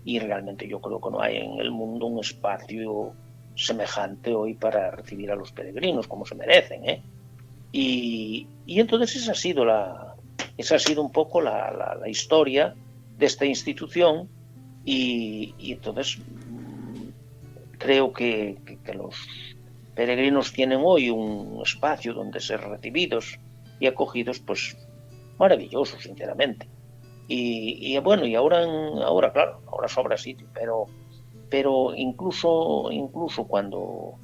Y realmente yo creo que no hay en el mundo un espacio semejante hoy para recibir a los peregrinos como se merecen, ¿eh? Y entonces esa ha sido un poco la historia de esta institución, y entonces creo que los peregrinos tienen hoy un espacio donde ser recibidos y acogidos, pues maravilloso, sinceramente. Y bueno, y ahora claro, ahora sobra sitio, pero incluso cuando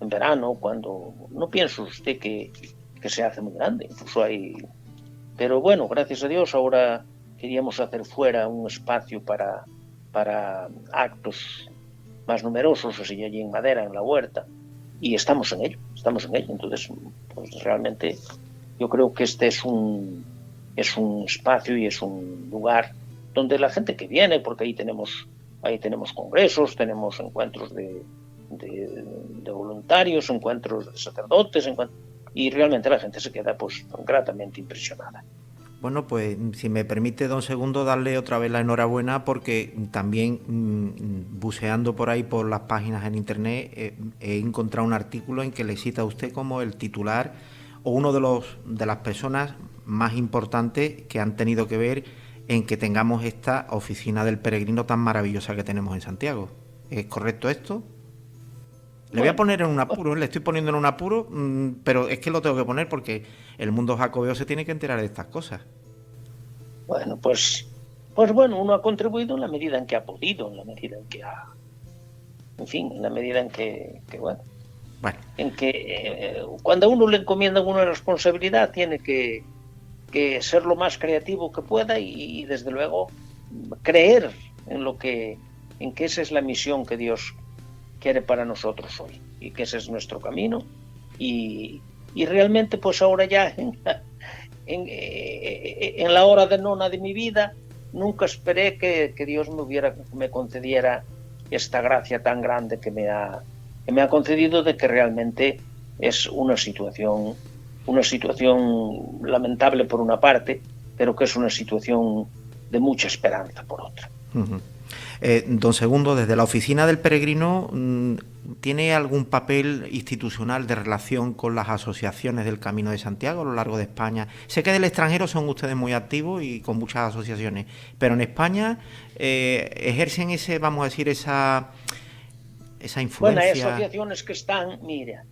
en verano, cuando no piensa usted que se hace muy grande, incluso hay. Pero bueno, gracias a Dios ahora queríamos hacer fuera un espacio para actos más numerosos, así allí en Madera, en la huerta, y estamos en ello. Entonces, pues realmente yo creo que este es un espacio y es un lugar donde la gente que viene, porque ahí tenemos congresos, tenemos encuentros de voluntarios, encuentros de sacerdotes, y realmente la gente se queda pues gratamente impresionada. Bueno, pues si me permite, don Segundo, darle otra vez la enhorabuena, porque también buceando por ahí por las páginas en internet he encontrado un artículo en que le cita a usted como el titular o uno de las personas más importantes que han tenido que ver en que tengamos esta oficina del peregrino tan maravillosa que tenemos en Santiago. ¿Es correcto esto? Le voy a poner en un apuro, le estoy poniendo en un apuro, pero es que lo tengo que poner porque el mundo jacobeo se tiene que enterar de estas cosas. Bueno, pues bueno, uno ha contribuido en la medida en que ha podido, en la medida en que ha, en fin, en la medida en que bueno. En que cuando a uno le encomiendan una responsabilidad tiene que ser lo más creativo que pueda y desde luego creer en que esa es la misión que Dios quiere para nosotros hoy, y que ese es nuestro camino, y realmente pues ahora ya en la hora de nona de mi vida nunca esperé que Dios me concediera esta gracia tan grande que me ha concedido, de que realmente es una situación lamentable por una parte, pero que es una situación de mucha esperanza por otra. Uh-huh. Don Segundo, desde la oficina del peregrino, ¿tiene algún papel institucional de relación con las asociaciones del Camino de Santiago a lo largo de España? Sé que del extranjero son ustedes muy activos y con muchas asociaciones, pero en España ejercen esa influencia. Bueno, hay asociaciones que están, mira,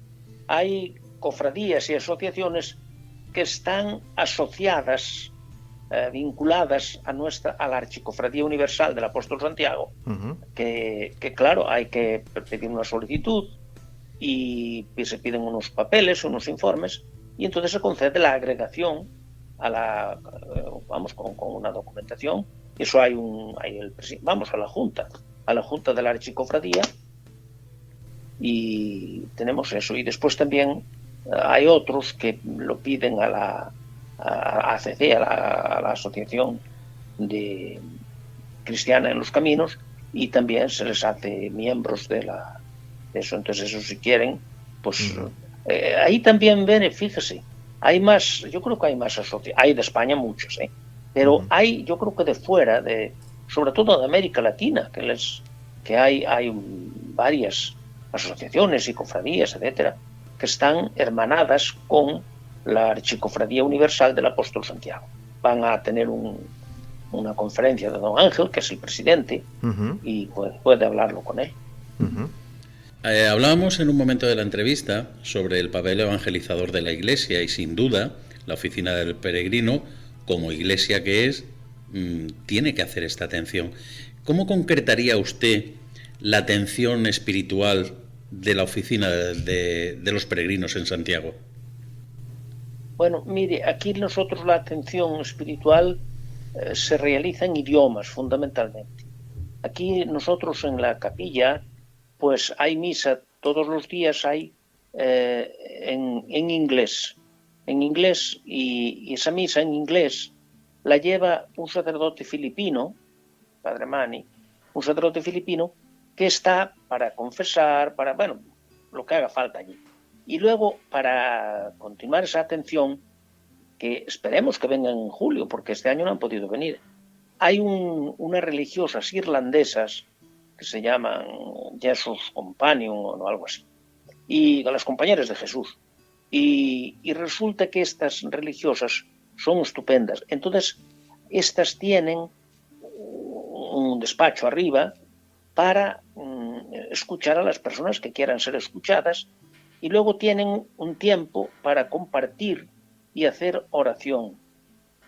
hay cofradías y asociaciones que están asociadas, vinculadas a la Archicofradía Universal del Apóstol Santiago, uh-huh. que claro, hay que pedir una solicitud y se piden unos papeles, unos informes, y entonces se concede la agregación con una documentación. Eso hay a la Junta de la Archicofradía, y tenemos eso. Y después también hay otros que lo piden a la ACC, a la Asociación de Cristiana en los Caminos, y también se les hace miembros de eso. Entonces eso, si quieren, pues ahí también viene, fíjese, Hay más, yo creo que hay más asociaciones, hay de España muchos, pero hay, yo creo que de fuera, sobre todo de América Latina, que hay varias asociaciones y cofradías, etcétera, que están hermanadas con la Archicofradía Universal del Apóstol Santiago. Van a tener una conferencia de don Ángel, que es el presidente, y puede hablarlo con él. Hablábamos en un momento de la entrevista sobre el papel evangelizador de la Iglesia y sin duda la Oficina del Peregrino, como Iglesia que es, tiene que hacer esta atención. ¿Cómo concretaría usted la atención espiritual de la Oficina de los Peregrinos en Santiago? Bueno, mire, aquí nosotros la atención espiritual se realiza en idiomas, fundamentalmente. Aquí nosotros en la capilla, pues hay misa todos los días, hay en inglés. En inglés, y esa misa en inglés la lleva un sacerdote filipino, Padre Mani, un sacerdote filipino que está para confesar, bueno, lo que haga falta allí. Y luego, para continuar esa atención, que esperemos que vengan en julio, porque este año no han podido venir, hay unas religiosas irlandesas que se llaman Jesus Companion o algo así, y las compañeras de Jesús. Y resulta que estas religiosas son estupendas. Entonces, estas tienen un despacho arriba para escuchar a las personas que quieran ser escuchadas, y luego tienen un tiempo para compartir y hacer oración.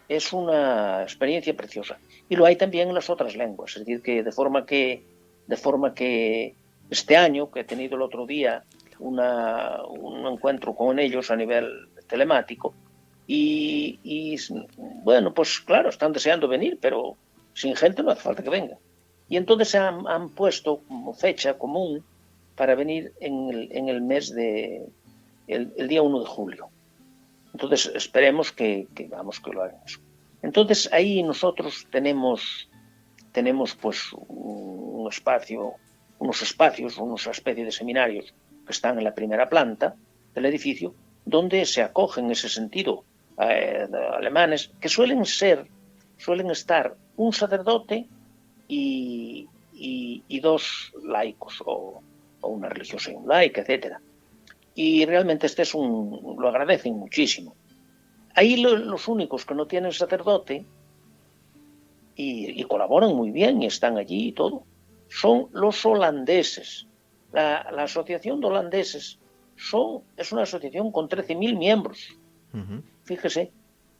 Es una experiencia preciosa. Y lo hay también en las otras lenguas, es decir, que de forma que este año, que he tenido el otro día un encuentro con ellos a nivel telemático, y bueno, pues claro, están deseando venir, pero sin gente no hace falta que vengan. Y entonces han puesto como fecha común para venir en el mes el día 1 de julio. Entonces esperemos que lo hagan eso. Entonces ahí nosotros tenemos pues unos espacios, una especie de seminarios que están en la primera planta del edificio, donde se acogen en ese sentido alemanes que suelen estar un sacerdote y dos laicos, o una religiosa y un laica, etcétera. Y realmente lo agradecen muchísimo. Ahí los únicos que no tienen sacerdote y colaboran muy bien y están allí y todo, son los holandeses. La asociación de holandeses es una asociación con 13.000 miembros, fíjese.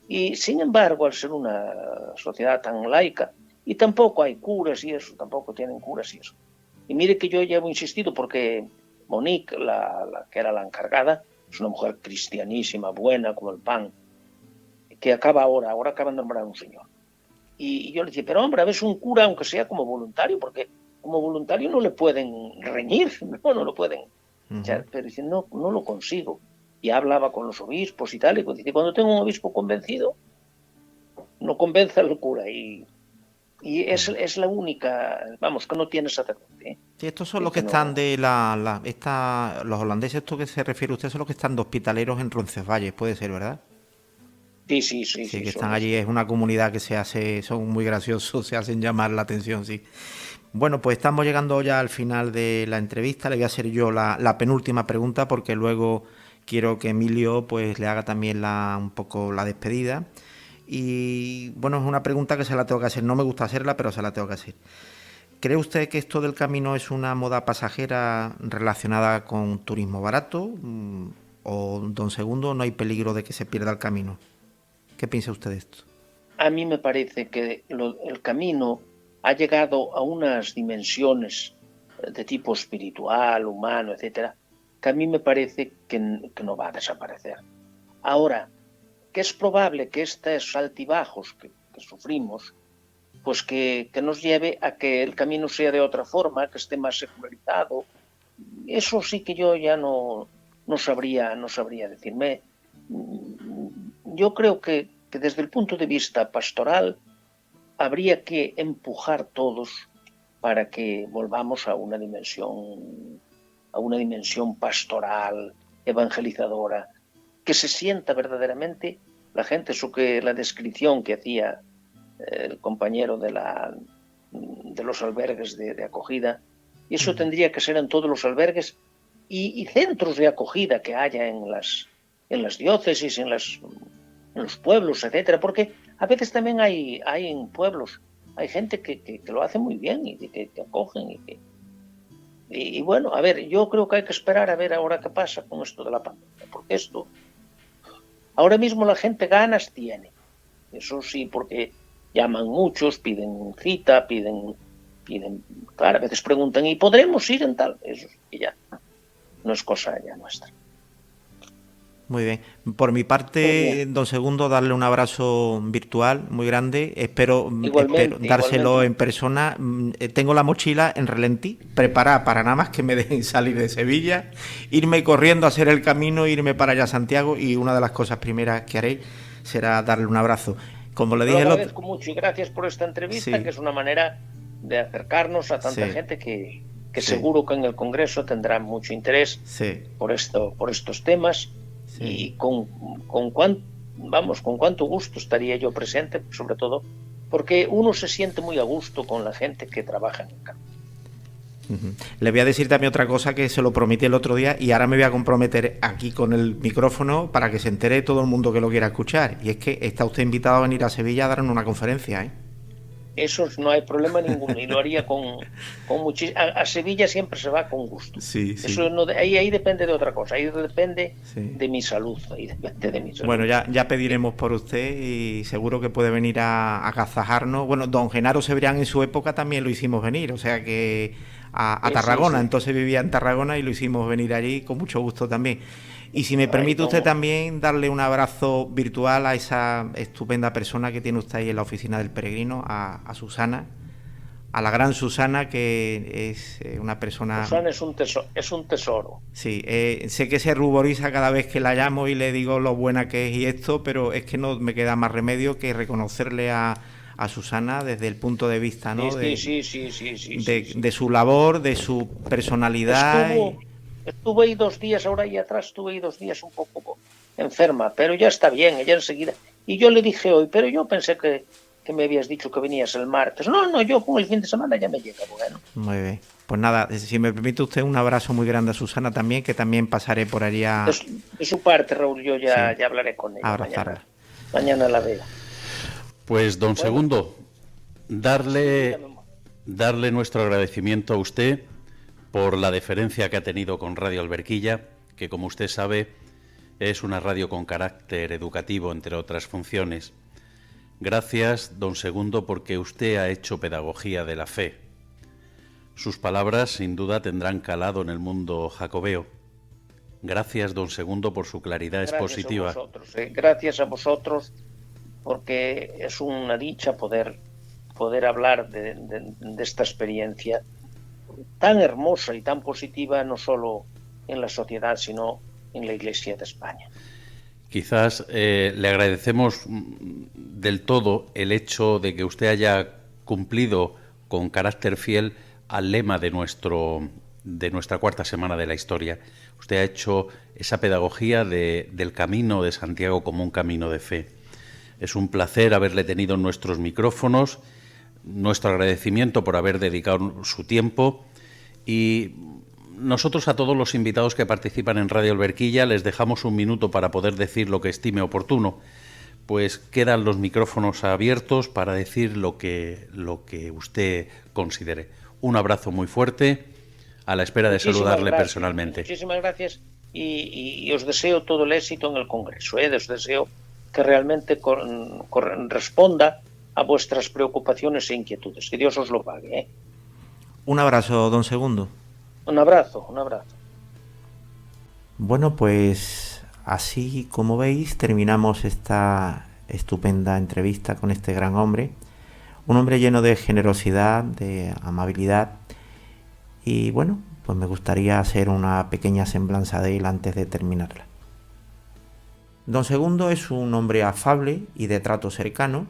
Y sin embargo, al ser una sociedad tan laica, y tampoco hay curas y eso, tampoco tienen curas y eso. Y mire que yo ya he insistido, porque Monique, la que era la encargada, es una mujer cristianísima, buena como el pan, que ahora acaban de nombrar un señor. Y yo le dije, pero hombre, a veces un cura, aunque sea como voluntario, porque como voluntario no le pueden reñir, no lo pueden. O sea, pero dice, no lo consigo. Y hablaba con los obispos y tal, y dice, cuando tengo un obispo convencido, no convence al cura. Y es la única, vamos, que no tiene sacerdote. Sí, estos son los que están de los holandeses, estos que se refiere usted, son los que están de hospitaleros en Roncesvalles, puede ser, ¿verdad? Sí, que están allí, es una comunidad que son muy graciosos, se hacen llamar la atención, sí. Bueno, pues estamos llegando ya al final de la entrevista. Le voy a hacer yo la penúltima pregunta, porque luego quiero que Emilio pues le haga también un poco la despedida. Y bueno, es una pregunta que se la tengo que hacer. No me gusta hacerla, pero se la tengo que hacer. ¿Cree usted que esto del camino es una moda pasajera relacionada con turismo barato? ¿O, don Segundo, no hay peligro de que se pierda el camino? ¿Qué piensa usted de esto? A mí me parece que el camino ha llegado a unas dimensiones de tipo espiritual, humano, etcétera, que a mí me parece que no va a desaparecer. Ahora, que es probable que estos altibajos que sufrimos, pues que nos lleve a que el camino sea de otra forma, que esté más secularizado. Eso sí que yo ya no sabría decirme. Yo creo que desde el punto de vista pastoral habría que empujar todos para que volvamos a una dimensión pastoral, evangelizadora, que se sienta verdaderamente la gente, eso que la descripción que hacía el compañero de los albergues de acogida, y eso tendría que ser en todos los albergues y centros de acogida que haya en las diócesis, en los pueblos, etcétera, porque a veces también hay en pueblos, hay gente que lo hace muy bien y que acogen y bueno, a ver, yo creo que hay que esperar a ver ahora qué pasa con esto de la pandemia, porque esto, ahora mismo la gente ganas tiene, eso sí, porque llaman muchos, piden cita, piden, claro, a veces preguntan, ¿y podremos ir en tal? Eso sí, ya no es cosa ya nuestra. Muy bien. Por mi parte, don Segundo, darle un abrazo virtual muy grande. Espero dárselo en persona. Tengo la mochila en relentí, preparada para nada más que me dejen salir de Sevilla, irme corriendo a hacer el camino, irme para allá a Santiago, y una de las cosas primeras que haré será darle un abrazo. Como le dije, lo agradezco mucho y gracias por esta entrevista, sí, que es una manera de acercarnos a tanta gente que sí, seguro que en el Congreso tendrá mucho interés por estos temas. Sí. Y con cuánto gusto estaría yo presente, sobre todo porque uno se siente muy a gusto con la gente que trabaja en el campo. Le voy a decir también otra cosa que se lo prometí el otro día y ahora me voy a comprometer aquí con el micrófono para que se entere todo el mundo que lo quiera escuchar, y es que está usted invitado a venir a Sevilla a darnos una conferencia, ¿eh? Eso no hay problema ninguno y lo haría con muchísimo. A Sevilla siempre se va con gusto. Sí. Eso no, ahí depende de otra cosa, ahí depende de mi salud, ahí depende de mi salud. Bueno, ya pediremos por usted y seguro que puede venir a agasajarnos. Bueno, don Genaro Cebrián en su época también lo hicimos venir, o sea que a Tarragona, entonces vivía en Tarragona y lo hicimos venir allí con mucho gusto también. Y si me permite usted también darle un abrazo virtual a esa estupenda persona que tiene usted ahí en la oficina del Peregrino, a Susana, a la gran Susana, que es una persona... Susana es un tesoro. Sí, sé que se ruboriza cada vez que la llamo y le digo lo buena que es y esto, pero es que no me queda más remedio que reconocerle a Susana desde el punto de vista, ¿no? De su labor, de su personalidad. Estuve ahí 2 días, ahora y atrás estuve ahí 2 días un poco enferma, pero ya está bien, ella enseguida. Y yo le dije hoy, pero yo pensé que me habías dicho que venías el martes. No, yo con el fin de semana ya me llega, bueno. Muy bien. Pues nada, si me permite usted, un abrazo muy grande a Susana también, que también pasaré por allá. De su parte, Raúl, yo ya hablaré con ella. Abrazarla. Mañana la veo. Pues, don Segundo, darle nuestro agradecimiento a usted por la deferencia que ha tenido con Radio Alberquilla, que como usted sabe es una radio con carácter educativo, entre otras funciones. Gracias, don Segundo, porque usted ha hecho pedagogía de la fe. Sus palabras sin duda tendrán calado en el mundo jacobeo. Gracias, don Segundo, por su claridad expositiva. Gracias a vosotros, porque es una dicha poder hablar de esta experiencia tan hermosa y tan positiva, no solo en la sociedad, sino en la Iglesia de España. Quizás le agradecemos del todo el hecho de que usted haya cumplido con carácter fiel al lema de nuestra cuarta semana de la historia. Usted ha hecho esa pedagogía del camino de Santiago como un camino de fe. Es un placer haberle tenido en nuestros micrófonos, nuestro agradecimiento por haber dedicado su tiempo, y nosotros a todos los invitados que participan en Radio Alberquilla les dejamos un minuto para poder decir lo que estime oportuno. Pues quedan los micrófonos abiertos para decir lo que usted considere. Un abrazo muy fuerte, a la espera de saludarle personalmente. Muchísimas gracias y os deseo todo el éxito en el Congreso. Os deseo que realmente responda a vuestras preocupaciones e inquietudes. Que Dios os lo pague. Un abrazo, don Segundo. Un abrazo. Bueno, pues así como veis, terminamos esta estupenda entrevista con este gran hombre. Un hombre lleno de generosidad, de amabilidad. Y bueno, pues me gustaría hacer una pequeña semblanza de él antes de terminarla. Don Segundo es un hombre afable y de trato cercano,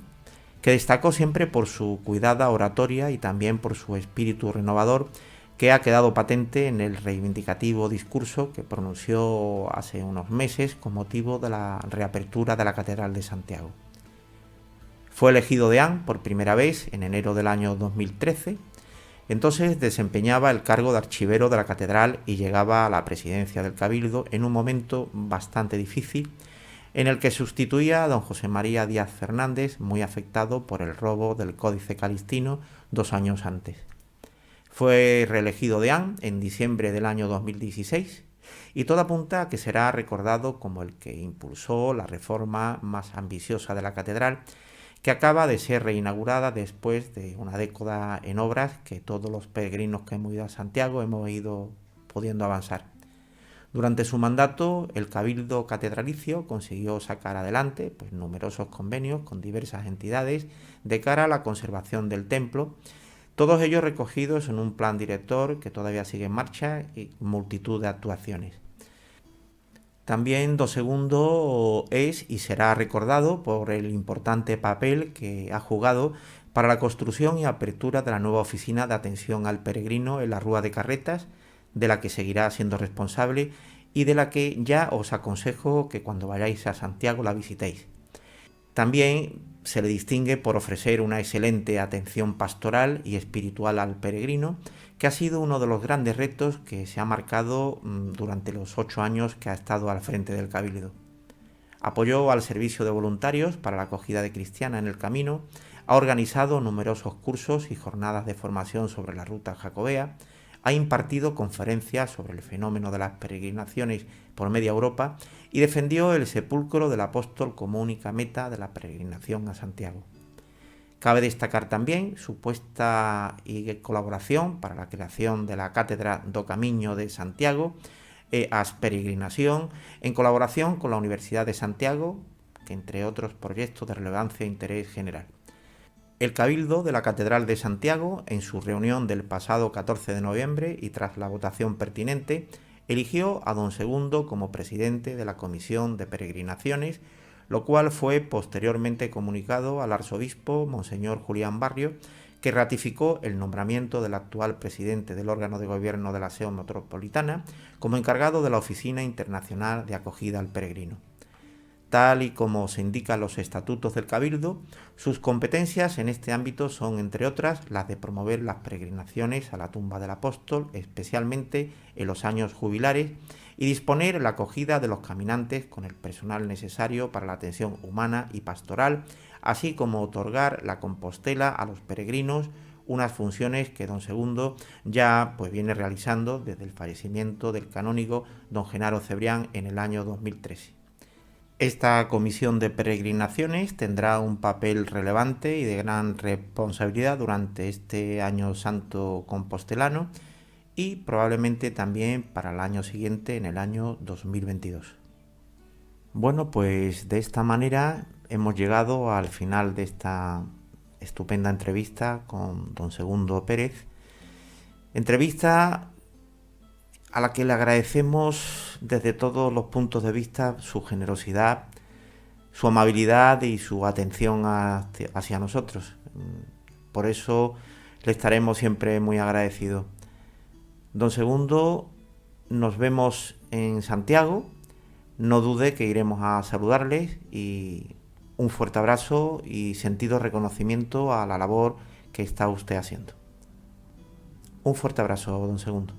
que destacó siempre por su cuidada oratoria y también por su espíritu renovador, que ha quedado patente en el reivindicativo discurso que pronunció hace unos meses con motivo de la reapertura de la Catedral de Santiago. Fue elegido deán por primera vez en enero del año 2013. Entonces desempeñaba el cargo de archivero de la catedral y llegaba a la presidencia del Cabildo en un momento bastante difícil, en el que sustituía a don José María Díaz Fernández, muy afectado por el robo del Códice Calistino 2 años antes. Fue reelegido deán en diciembre del año 2016 y todo apunta a que será recordado como el que impulsó la reforma más ambiciosa de la catedral, que acaba de ser reinaugurada después de una década en obras que todos los peregrinos que hemos ido a Santiago hemos ido pudiendo avanzar. Durante su mandato, el Cabildo Catedralicio consiguió sacar adelante numerosos convenios con diversas entidades de cara a la conservación del templo, todos ellos recogidos en un plan director que todavía sigue en marcha y multitud de actuaciones. También don Segundo es y será recordado por el importante papel que ha jugado para la construcción y apertura de la nueva oficina de atención al peregrino en la Rúa de Carretas, de la que seguirá siendo responsable y de la que ya os aconsejo que cuando vayáis a Santiago la visitéis. También se le distingue por ofrecer una excelente atención pastoral y espiritual al peregrino, que ha sido uno de los grandes retos que se ha marcado durante los 8 años que ha estado al frente del Cabildo. Apoyó al servicio de voluntarios para la acogida de cristiana en el camino, ha organizado numerosos cursos y jornadas de formación sobre la ruta jacobea, ha impartido conferencias sobre el fenómeno de las peregrinaciones por media Europa y defendió el sepulcro del apóstol como única meta de la peregrinación a Santiago. Cabe destacar también su puesta y colaboración para la creación de la Cátedra do Camiño de Santiago e as Peregrinación, en colaboración con la Universidad de Santiago, que entre otros proyectos de relevancia e interés general. El Cabildo de la Catedral de Santiago, en su reunión del pasado 14 de noviembre y tras la votación pertinente, eligió a don Segundo como presidente de la Comisión de Peregrinaciones, lo cual fue posteriormente comunicado al arzobispo Monseñor Julián Barrio, que ratificó el nombramiento del actual presidente del órgano de gobierno de la SEO metropolitana como encargado de la Oficina Internacional de Acogida al Peregrino. Tal y como se indican los estatutos del Cabildo, sus competencias en este ámbito son, entre otras, las de promover las peregrinaciones a la tumba del apóstol, especialmente en los años jubilares, y disponer la acogida de los caminantes con el personal necesario para la atención humana y pastoral, así como otorgar la compostela a los peregrinos, unas funciones que don Segundo ya viene realizando desde el fallecimiento del canónigo don Genaro Cebrián en el año 2013. Esta comisión de peregrinaciones tendrá un papel relevante y de gran responsabilidad durante este año santo compostelano y probablemente también para el año siguiente, en el año 2022. Bueno, pues de esta manera hemos llegado al final de esta estupenda entrevista con don Segundo Pérez. Entrevista a la que le agradecemos desde todos los puntos de vista su generosidad, su amabilidad y su atención hacia nosotros. Por eso le estaremos siempre muy agradecidos. Don Segundo, nos vemos en Santiago, no dude que iremos a saludarles y un fuerte abrazo y sentido reconocimiento a la labor que está usted haciendo. Un fuerte abrazo, don Segundo.